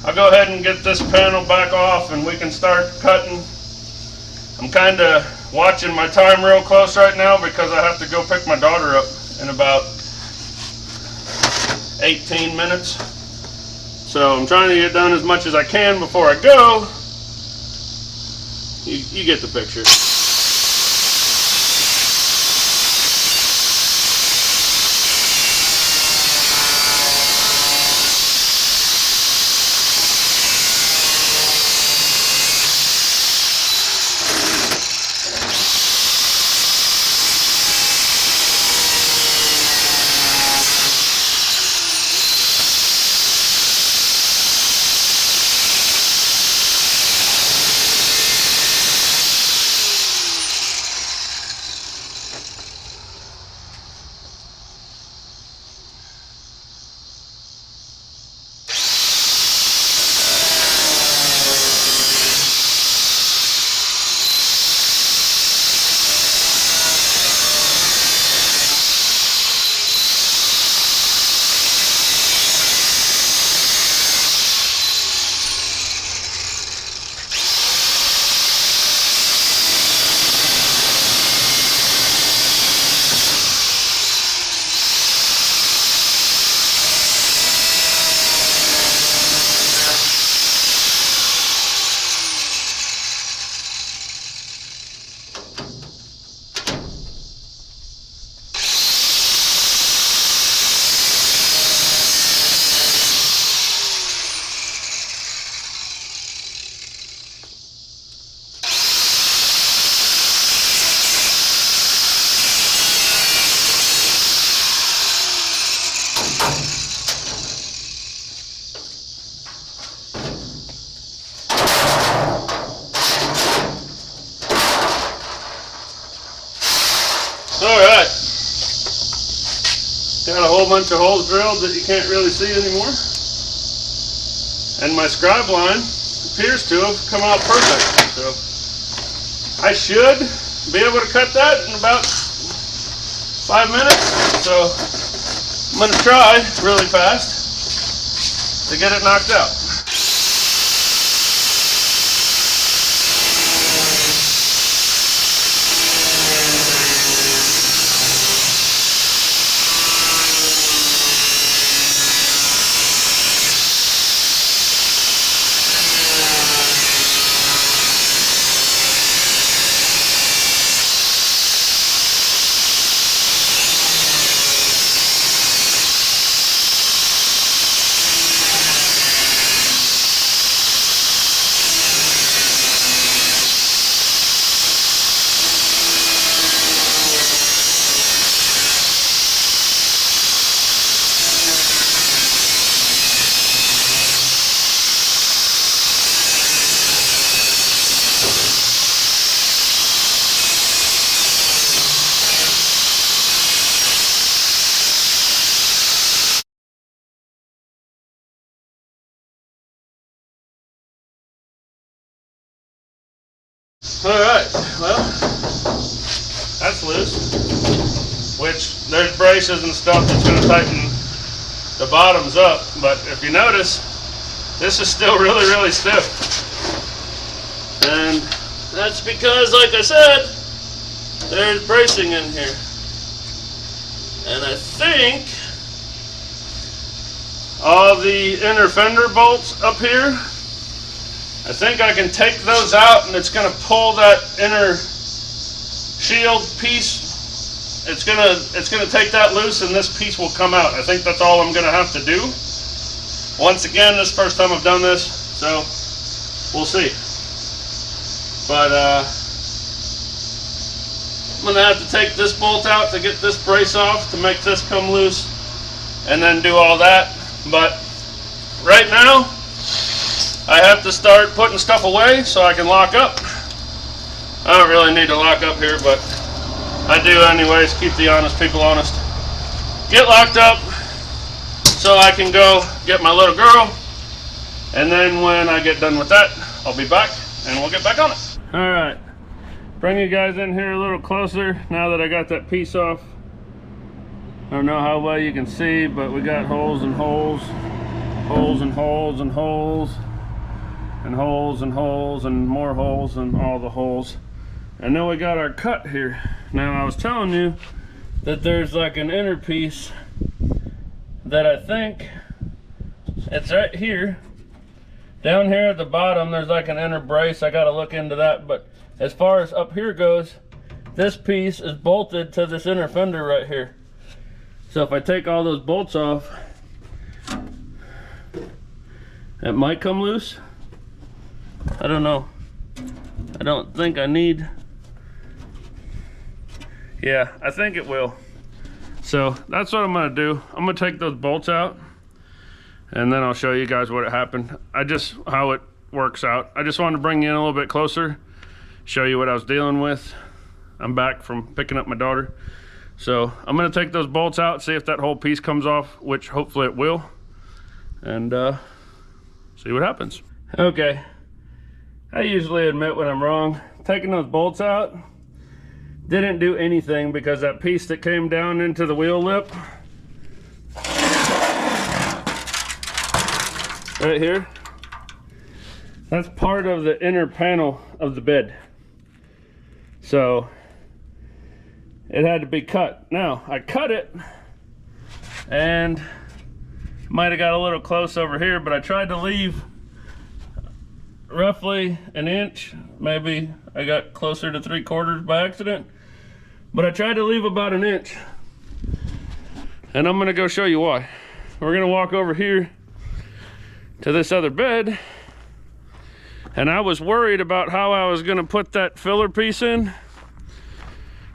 I'll go ahead and get this panel back off and we can start cutting. I'm kind of watching my time real close right now because I have to go pick my daughter up in about 18 minutes. So I'm trying to get done as much as I can before I go. You get the picture. Alright, got a whole bunch of holes drilled that you can't really see anymore, and my scribe line appears to have come out perfect, so I should be able to cut that in about 5 minutes, so I'm going to try really fast to get it knocked out. All right, well, that's loose, which there's braces and stuff that's going to tighten the bottoms up, but if you notice, this is still really, really stiff. And that's because, like I said, there's bracing in here. And I think all the inner fender bolts up here, I think I can take those out, and it's going to pull that inner shield piece. It's gonna take that loose, and this piece will come out. I think that's all I'm gonna have to do. Once again, this is the first time I've done this, so we'll see. But I'm gonna have to take this bolt out to get this brace off to make this come loose, and then do all that. But right now, I have to start putting stuff away so I can lock up. I don't really need to lock up here, but I do anyways. Keep the honest people honest. Get locked up so I can go get my little girl, and then when I get done with that, I'll be back and we'll get back on it. All right, bring you guys in here a little closer now that I got that piece off. I don't know how well you can see, but we got holes and holes, holes and holes and holes, and holes and holes and more holes and all the holes. And then we got our cut here. Now I was telling you that there's like an inner piece that I think it's right here. Down here at the bottom there's like an inner brace. I gotta look into that, but as far as up here goes, this piece is bolted to this inner fender right here. So if I take all those bolts off, it might come loose. I don't know. I don't think I need. Yeah, I think it will. So that's what I'm gonna do. I'm gonna take those bolts out, and then I'll show you guys what happened. How it works out. I just wanted to bring you in a little bit closer, show you what I was dealing with. I'm back from picking up my daughter. So I'm gonna take those bolts out, see if that whole piece comes off, which hopefully it will, and see what happens. Okay, I usually admit when I'm wrong. Taking those bolts out didn't do anything because that piece that came down into the wheel lip right here, that's part of the inner panel of the bed. So it had to be cut. Now I cut it, and might have got a little close over here, but I tried to leave roughly an inch. Maybe I got closer to 3/4 by accident, but I tried to leave about an inch, and I'm gonna go show you why. We're gonna walk over here to this other bed, and I was worried about how I was gonna put that filler piece in,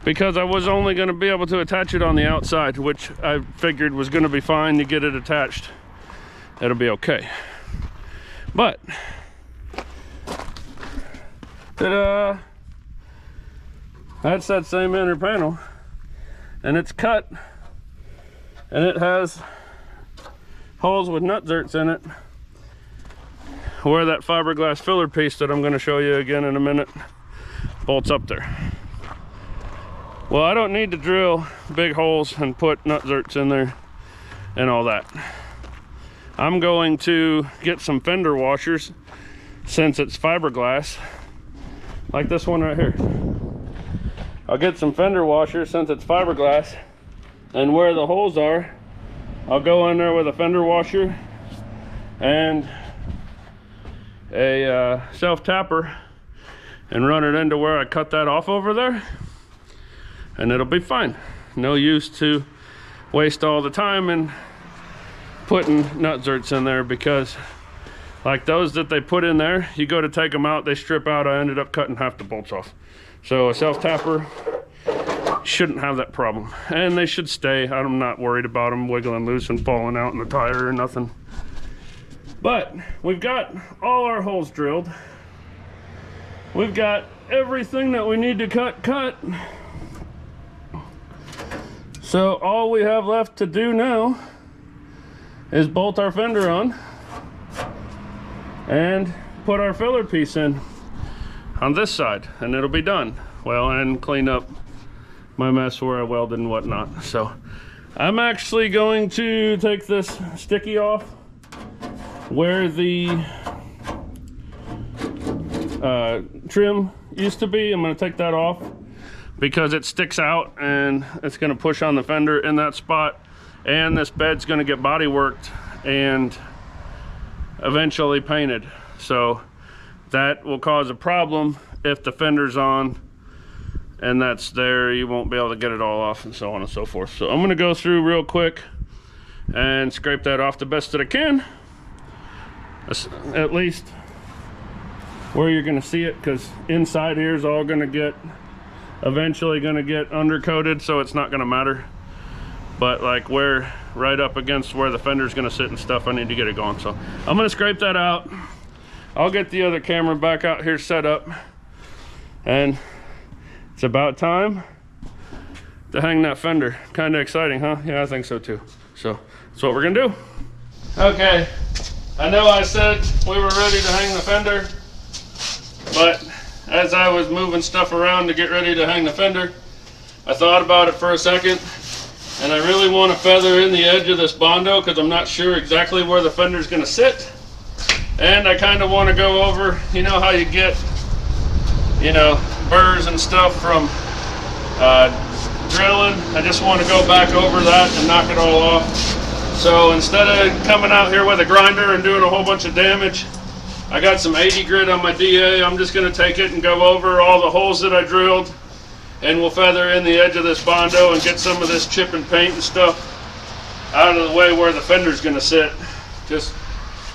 because I was only gonna be able to attach it on the outside, which I figured was gonna be fine to get it attached. It'll be okay. But ta-da! That's that same inner panel, and it's cut, and it has holes with nut zerts in it where that fiberglass filler piece that I'm going to show you again in a minute bolts up there. Well, I don't need to drill big holes and put nut zerts in there and all that. I'm going to get some fender washers, since it's fiberglass, like this one right here. I'll get some fender washers since it's fiberglass, and where the holes are, I'll go in there with a fender washer and a self tapper and run it into where I cut that off over there, and it'll be fine. No use to waste all the time in putting nut zerts in there, because like those that they put in there, you go to take them out, they strip out. I ended up cutting half the bolts off. So a self tapper shouldn't have that problem, and they should stay. I'm not worried about them wiggling loose and falling out in the tire or nothing. But we've got all our holes drilled. We've got everything that we need to cut. So all we have left to do now is bolt our fender on and put our filler piece in. on this side, and it'll be done. Well, and clean up my mess where I welded and whatnot. So I'm actually going to take this sticky off where the trim used to be. I'm going to take that off because it sticks out and it's going to push on the fender in that spot, and this bed's going to get body worked and eventually painted. So that will cause a problem if the fender's on and that's there. You won't be able to get it all off and so on and so forth. So I'm going to go through real quick and scrape that off the best that I can, at least where you're going to see it, because inside here is all going to get eventually going to get undercoated, so it's not going to matter. But like where right up against where the fender's going to sit and stuff, I need to get it going. So I'm going to scrape that out. I'll get the other camera back out here set up, and it's about time to hang that fender. Kind of exciting, huh? Yeah, I think so too. So that's what we're gonna do. Okay, I know I said we were ready to hang the fender, but as I was moving stuff around to get ready to hang the fender, I thought about it for a second, and I really want to feather in the edge of this Bondo because I'm not sure exactly where the fender's gonna sit. And I kind of want to go over, you know how you get, you know, burrs and stuff from drilling. I just want to go back over that and knock it all off. So instead of coming out here with a grinder and doing a whole bunch of damage, I got some 80 grit on my DA. I'm just going to take it and go over all the holes that I drilled, and we'll feather in the edge of this Bondo and get some of this chip and paint and stuff out of the way where the fender's going to sit. Just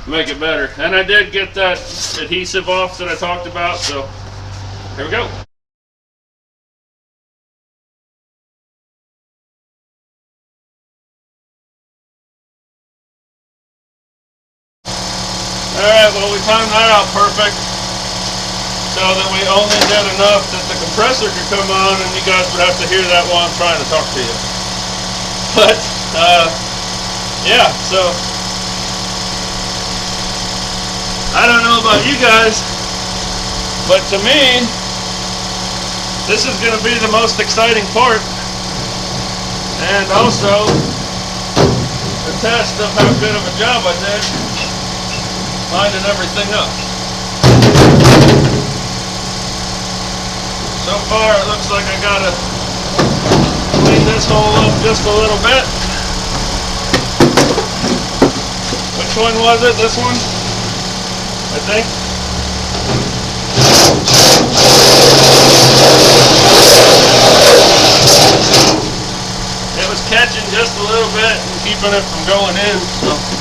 make it better. And I did get that adhesive off that I talked about, so here we go. Alright, well, we timed that out perfect so that we only did enough that the compressor could come on and you guys would have to hear that while I'm trying to talk to you. But yeah, so I don't know about you guys, but to me, this is going to be the most exciting part, and also a test of how good of a job I did lining everything up. So far it looks like I got to clean this hole up just a little bit. Which one was it? This one? I think. It was catching just a little bit and keeping it from going in, so.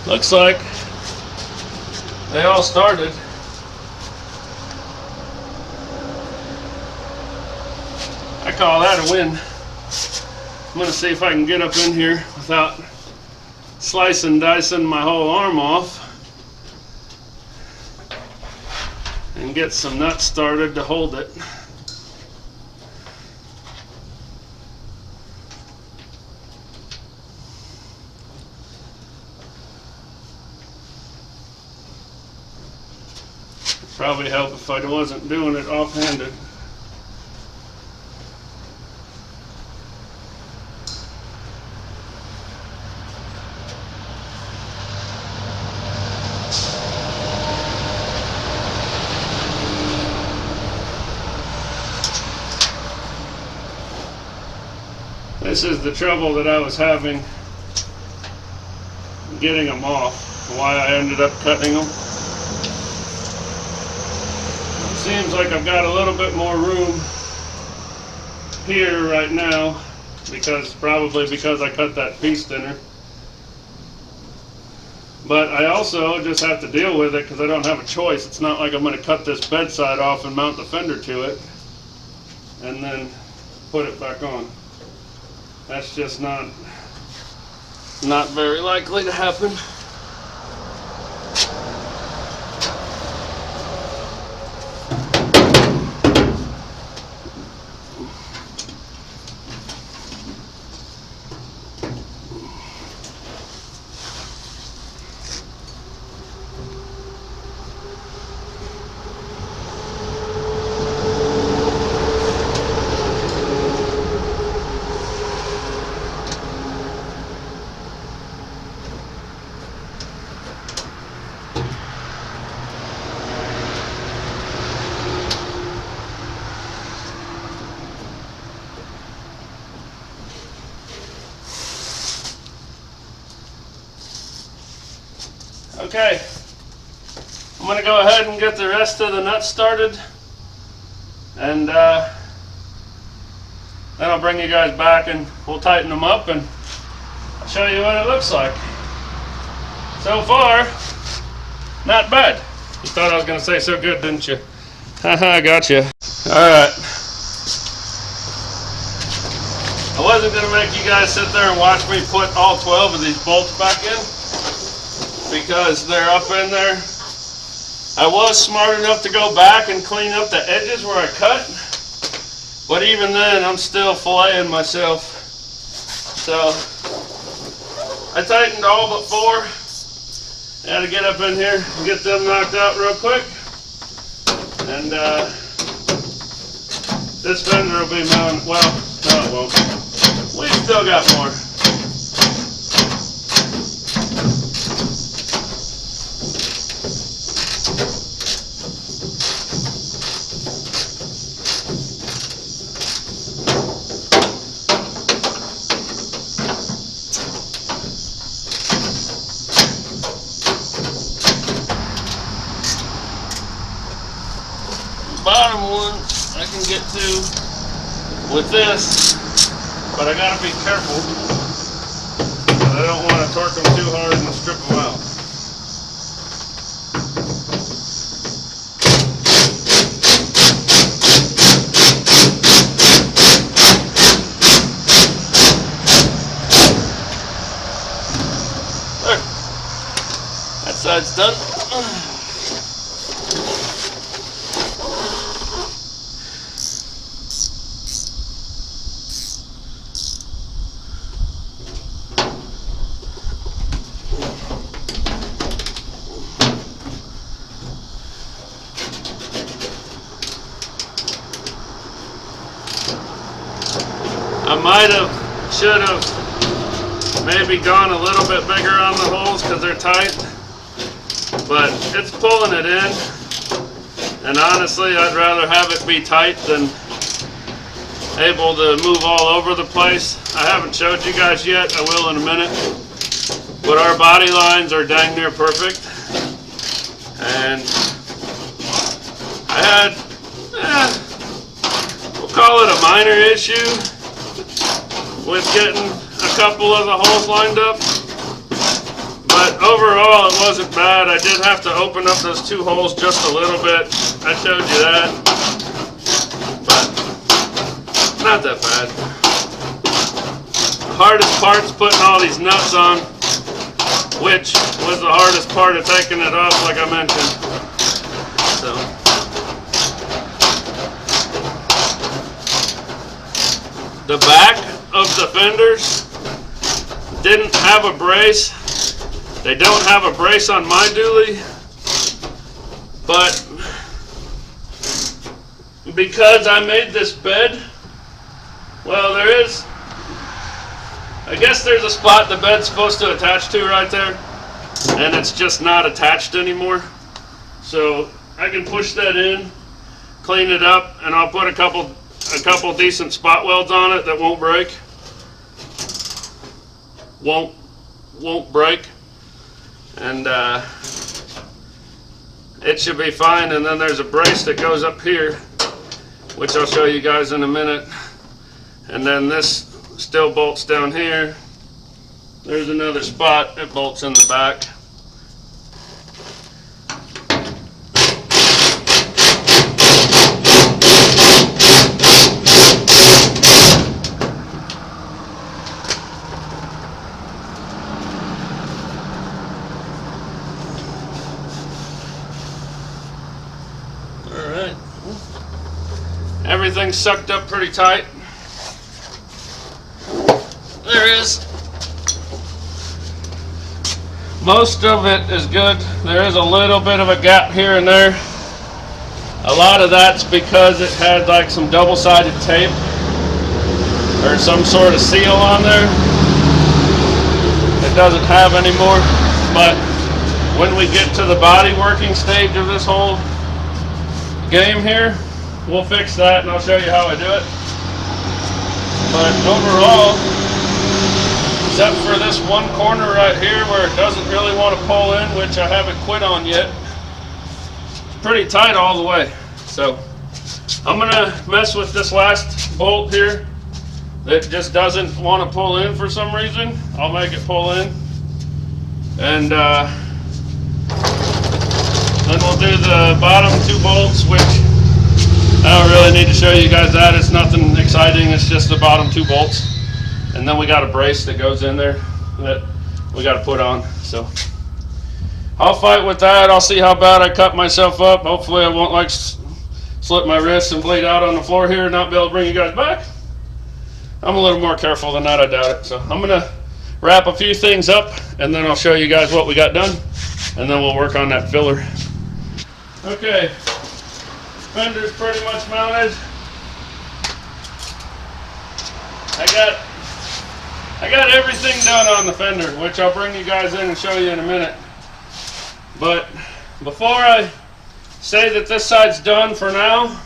Looks like they all started. I call that a win. I'm going to see if I can get up in here without slicing, dicing my whole arm off and get some nuts started to hold it. Probably help if I wasn't doing it offhanded. This is the trouble that I was having getting them off, why I ended up cutting them. Seems like I've got a little bit more room here right now, probably because I cut that piece thinner. But I also just have to deal with it because I don't have a choice. It's not like I'm going to cut this bedside off and mount the fender to it. and then put it back on. That's just not very likely to happen. Okay, I'm going to go ahead and get the rest of the nuts started, and then I'll bring you guys back and we'll tighten them up and show you what it looks like. So far, not bad. You thought I was going to say so good, didn't you? Haha, gotcha. Alright. I wasn't going to make you guys sit there and watch me put all 12 of these bolts back in, because they're up in there. I was smart enough to go back and clean up the edges where I cut, but even then I'm still filleting myself. So I tightened all but 4. I had to get up in here and get them knocked out real quick, and this fender will be mounted. Well, no it won't. We've still got more. Bottom one I can get to with this, but I gotta be careful. I don't want to torque them too hard and strip them out. There. That side's done. I might have, should have maybe gone a little bit bigger on the holes because they're tight, but it's pulling it in, and honestly I'd rather have it be tight than able to move all over the place. I haven't showed you guys yet, I will in a minute, but our body lines are dang near perfect, and I had, we'll call it a minor issue with getting a couple of the holes lined up, but overall it wasn't bad. I did have to open up those 2 holes just a little bit. I showed you that, but not that bad. The hardest part's putting all these nuts on, which was the hardest part of taking it off, like I mentioned. So the back of the fenders didn't have a brace. They don't have a brace on my dually, but because I made this bed, well, I guess there's a spot the bed's supposed to attach to right there, and it's just not attached anymore. So I can push that in, clean it up, and I'll put a couple decent spot welds on it that won't break. Won't break, and it should be fine. And then there's a brace that goes up here, which I'll show you guys in a minute, and then this still bolts down here. There's another spot that bolts in the back. everything's sucked up pretty tight. There is. Most of it is good. There is a little bit of a gap here and there. A lot of that's because it had like some double-sided tape or some sort of seal on there. It doesn't have anymore. But when we get to the body working stage of this whole game here, we'll fix that and I'll show you how I do it. But overall, except for this one corner right here where it doesn't really want to pull in, which I haven't quit on yet, it's pretty tight all the way. So I'm gonna mess with this last bolt here that just doesn't want to pull in for some reason. I'll make it pull in, and then we'll do the bottom 2 bolts, which I don't really need to show you guys that. It's nothing exciting, it's just the bottom 2 bolts. And then we got a brace that goes in there that we got to put on. So I'll fight with that. I'll see how bad I cut myself up. Hopefully I won't like slip my wrists and bleed out on the floor here and not be able to bring you guys back. I'm a little more careful than that, I doubt it. So I'm gonna wrap a few things up and then I'll show you guys what we got done, and then we'll work on that filler. Okay, fender's pretty much mounted. I got everything done on the fender, which I'll bring you guys in and show you in a minute. But before I say that this side's done for now,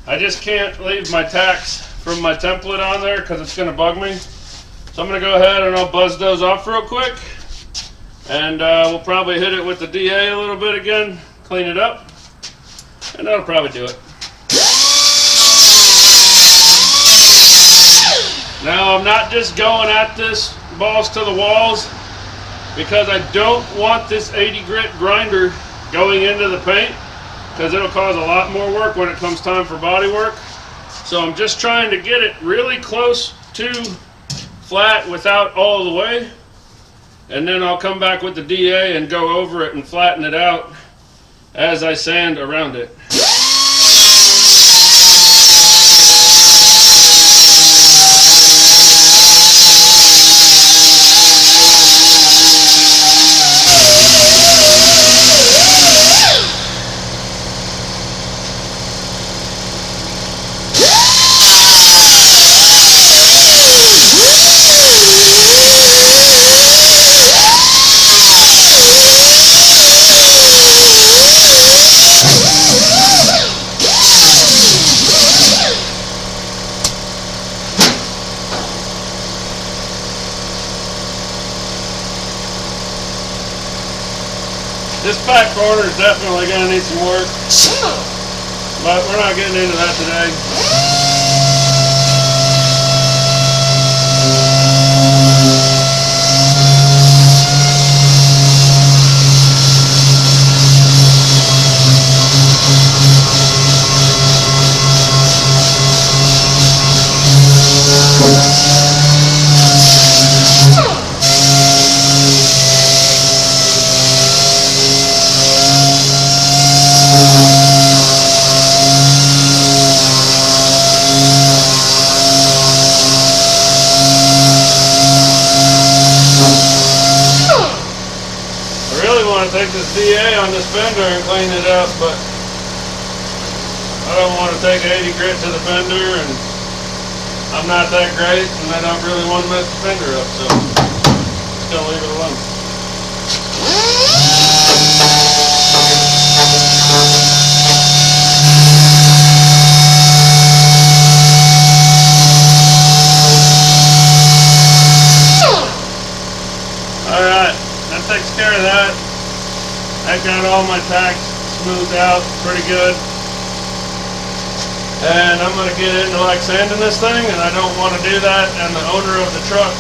I just can't leave my tacks from my template on there because it's going to bug me. So I'm going to go ahead and I'll buzz those off real quick. And we'll probably hit it with the DA a little bit again, clean it up, and that'll probably do it. Now I'm not just going at this balls to the walls because I don't want this 80 grit grinder going into the paint, because it'll cause a lot more work when it comes time for body work. So I'm just trying to get it really close to flat without all the way, and then I'll come back with the DA and go over it and flatten it out as I sand around it. This back corner is definitely going to need some work, but we're not getting into that today. Take this DA on this fender and clean it up, but I don't want to take 80 grit to the fender, and I'm not that great, and I don't really want to mess the fender up, so just gonna leave it alone. Alright, that takes care of that. I got all my tacks smoothed out pretty good, and I'm going to get into like sanding this thing, and I don't want to do that, and the owner of the truck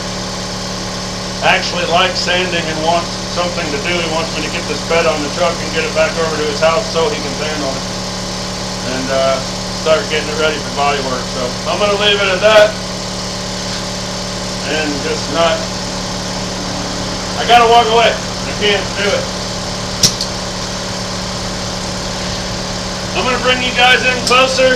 actually likes sanding and wants something to do. He wants me to get this bed on the truck and get it back over to his house so he can sand on it and start getting it ready for body work. So I'm going to leave it at that and just not, I got to walk away. I can't do it. I'm going to bring you guys in closer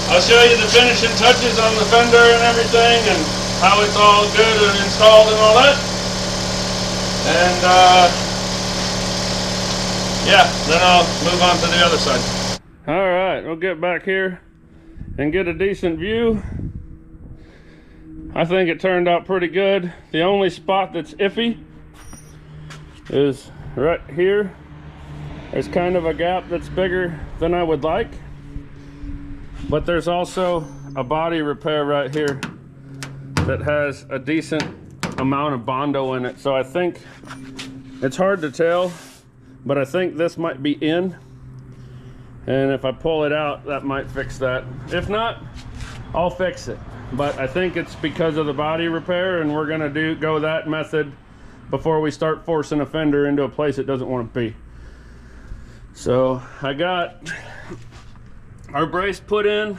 I'll show you the finishing touches on the fender and everything, and how it's all good and installed and all that. And yeah, then I'll move on to the other side. All right, we'll get back here and get a decent view. I think it turned out pretty good. The only spot that's iffy is right here. There's kind of a gap that's bigger than I would like, but there's also a body repair right here that has a decent amount of Bondo in it. So I think it's hard to tell, but I think this might be in, and if I pull it out, that might fix that. If not, I'll fix it. But I think it's because of the body repair, and we're gonna go that method before we start forcing a fender into a place it doesn't want to be. So I got our brace put in,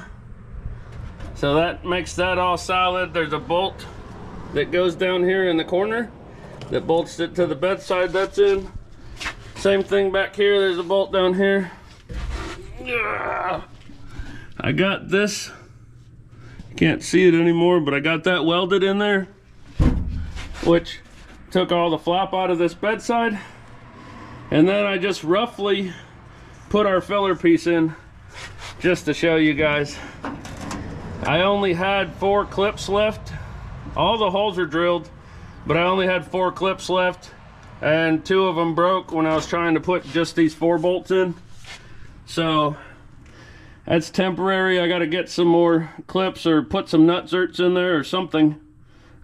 so that makes that all solid. There's a bolt that goes down here in the corner that bolts it to the bedside. That's in. Same thing back here, there's a bolt down here. I got this, can't see it anymore, but I got that welded in there, which took all the flap out of this bedside. And then I just roughly put our filler piece in just to show you guys. I only had 4 clips left. All the holes are drilled, but I only had 4 clips left, and 2 of them broke when I was trying to put just these 4 bolts in. So that's temporary. I got to get some more clips or put some nut zerts in there or something.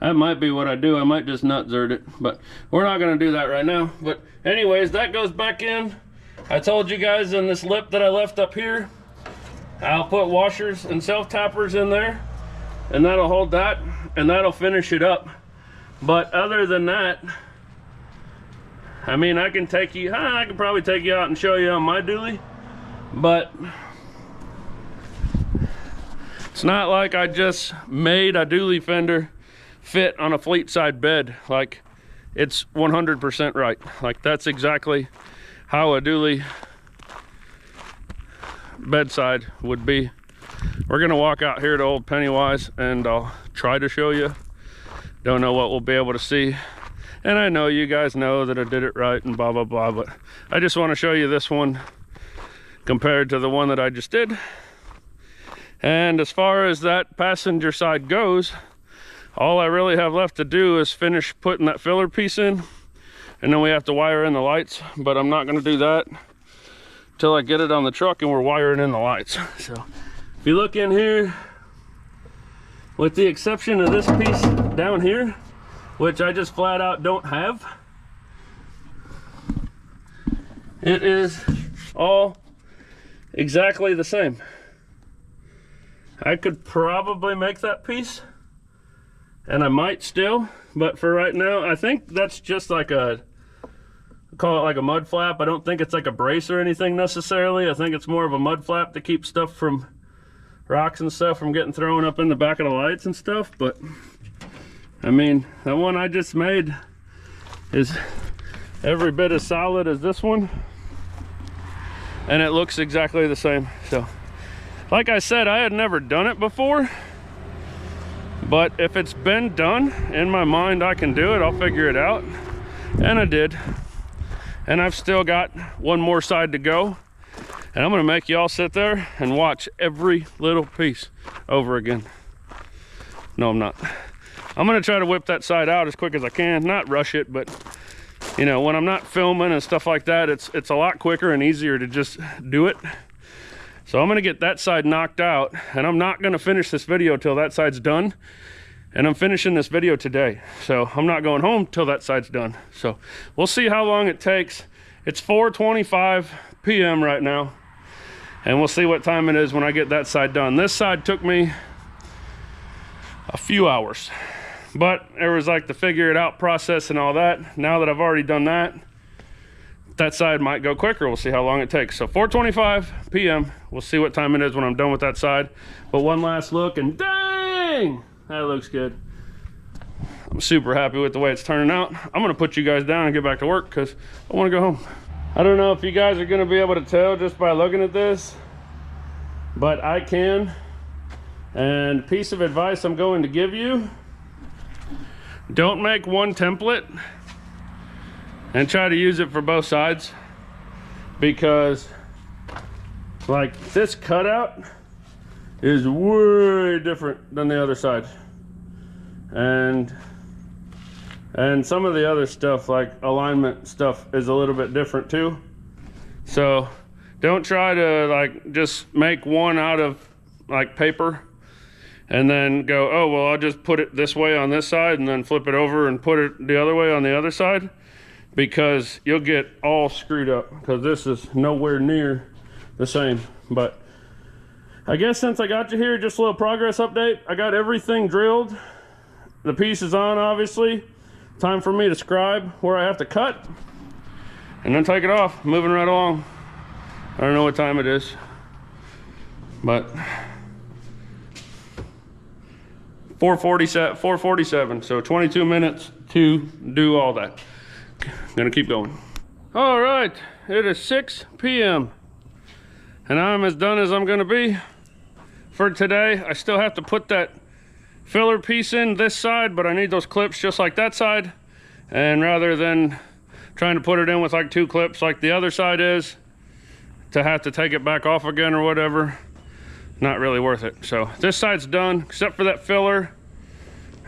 That might be what I do. I might just nut zert it, but we're not going to do that right now. But anyways, that goes back in. I told you guys in this lip that I left up here, I'll put washers and self tappers in there, and that'll hold that, and that'll finish it up. But other than that, I mean, I can probably take you out and show you on my dually, but it's not like I just made a dually fender fit on a fleetside bed. Like, it's 100% right. Like, that's exactly how a dually bedside would be. We're gonna walk out here to Old Pennywise and I'll try to show you. Don't know what we'll be able to see, and I know you guys know that I did it right and blah blah blah, but I just want to show you this one compared to the one that I just did. And as far as that passenger side goes, all I really have left to do is finish putting that filler piece in, and then we have to wire in the lights, but I'm not going to do that till I get it on the truck and we're wiring in the lights. So if you look in here, with the exception of this piece down here, which I just flat out don't have, it is all exactly the same. I could probably make that piece, and I might still, but for right now, I think that's just like call it like a mud flap. I don't think it's like a brace or anything necessarily. I think it's more of a mud flap to keep stuff from, rocks and stuff from getting thrown up in the back of the lights and stuff. But I mean, the one I just made is every bit as solid as this one, and it looks exactly the same. So like I said, I had never done it before, but if it's been done in my mind, I can do it. I'll figure it out, and I did. And I've still got one more side to go, and I'm gonna make y'all sit there and watch every little piece over again. No, I'm not. I'm gonna try to whip that side out as quick as I can, not rush it, but you know, when I'm not filming and stuff like that, it's a lot quicker and easier to just do it. So I'm gonna get that side knocked out, and I'm not gonna finish this video till that side's done. And I'm finishing this video today, so I'm not going home till that side's done. So we'll see how long it takes. It's 4:25 p.m. right now, and we'll see what time it is when I get that side done. This side took me a few hours, but there was like the figure it out process and all that. Now that I've already done that, that side might go quicker. We'll see how long it takes. So 4:25 p.m. We'll see what time it is when I'm done with that side. But one last look, and dang! That looks good. I'm super happy with the way it's turning out. I'm gonna put you guys down and get back to work because I wanna go home. I don't know if you guys are gonna be able to tell just by looking at this, but I can And piece of advice I'm going to give you: don't make one template and try to use it for both sides, because like this cutout is way different than the other side, and some of the other stuff, like alignment stuff, is a little bit different too. So don't try to like just make one out of like paper and then go, oh well, I'll just put it this way on this side and then flip it over and put it the other way on the other side, because you'll get all screwed up, because this is nowhere near the same. But I guess since I got you here, just a little progress update. I got everything drilled, the piece is on, obviously. Time for me to scribe where I have to cut and then take it off. Moving right along. I don't know what time it is, but 4:47, so 22 minutes to do all that. Gonna keep going. All right, it is 6 p.m. and I'm as done as I'm gonna be for today. I still have to put that filler piece in this side, but I need those clips just like that side. And rather than trying to put it in with like 2 clips like the other side is, to have to take it back off again or whatever, not really worth it. So this side's done, except for that filler.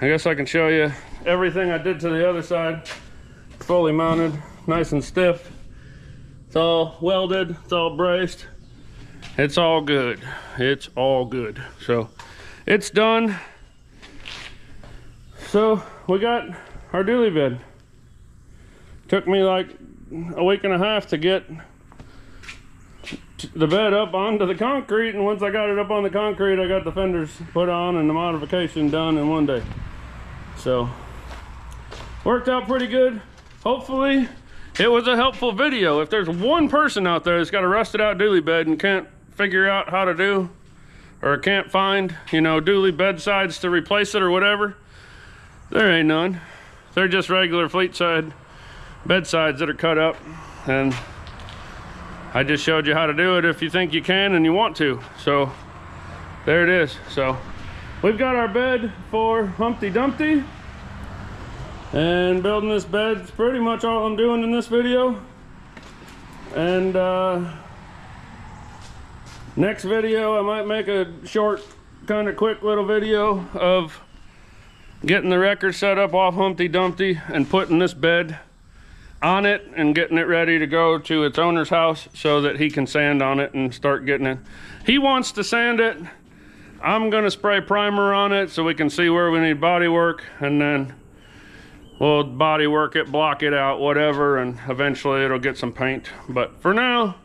I guess I can show you everything I did to the other side. Fully mounted, nice and stiff. It's all welded, it's all braced. It's all good. It's all good. So it's done. So we got our dually bed. Took me like a week and a half to get the bed up onto the concrete, and once I got it up on the concrete, I got the fenders put on and the modification done in one day. So worked out pretty good. Hopefully it was a helpful video. If there's one person out there that's got a rusted out dually bed and can't figure out how to do, or can't find, you know, dually bedsides to replace it or whatever, there ain't none. They're just regular fleetside bedsides that are cut up, and I just showed you how to do it if you think you can and you want to. So there it is. So we've got our bed for Humpty Dumpty, and building this bed's pretty much all I'm doing in this video. And next video I might make a short, kind of quick little video of getting the wrecker set up off Humpty Dumpty and putting this bed on it and getting it ready to go to its owner's house so that he can sand on it and start getting it. He wants to sand it. I'm gonna spray primer on it so we can see where we need body work, and then we'll body work it, block it out, whatever, and eventually it'll get some paint. But for now,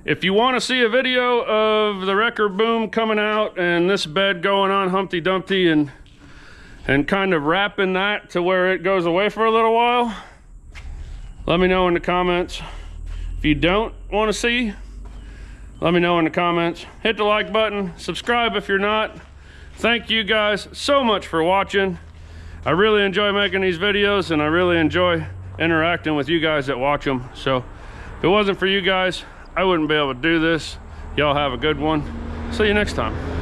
if you want to see a video of the wrecker boom coming out and this bed going on Humpty Dumpty and kind of wrapping that to where it goes away for a little while, let me know in the comments. If you don't want to see, let me know in the comments. Hit the like button, subscribe if you're not. Thank you guys so much for watching. I really enjoy making these videos, and I really enjoy interacting with you guys that watch them. So if it wasn't for you guys, I wouldn't be able to do this. Y'all have a good one. See you next time.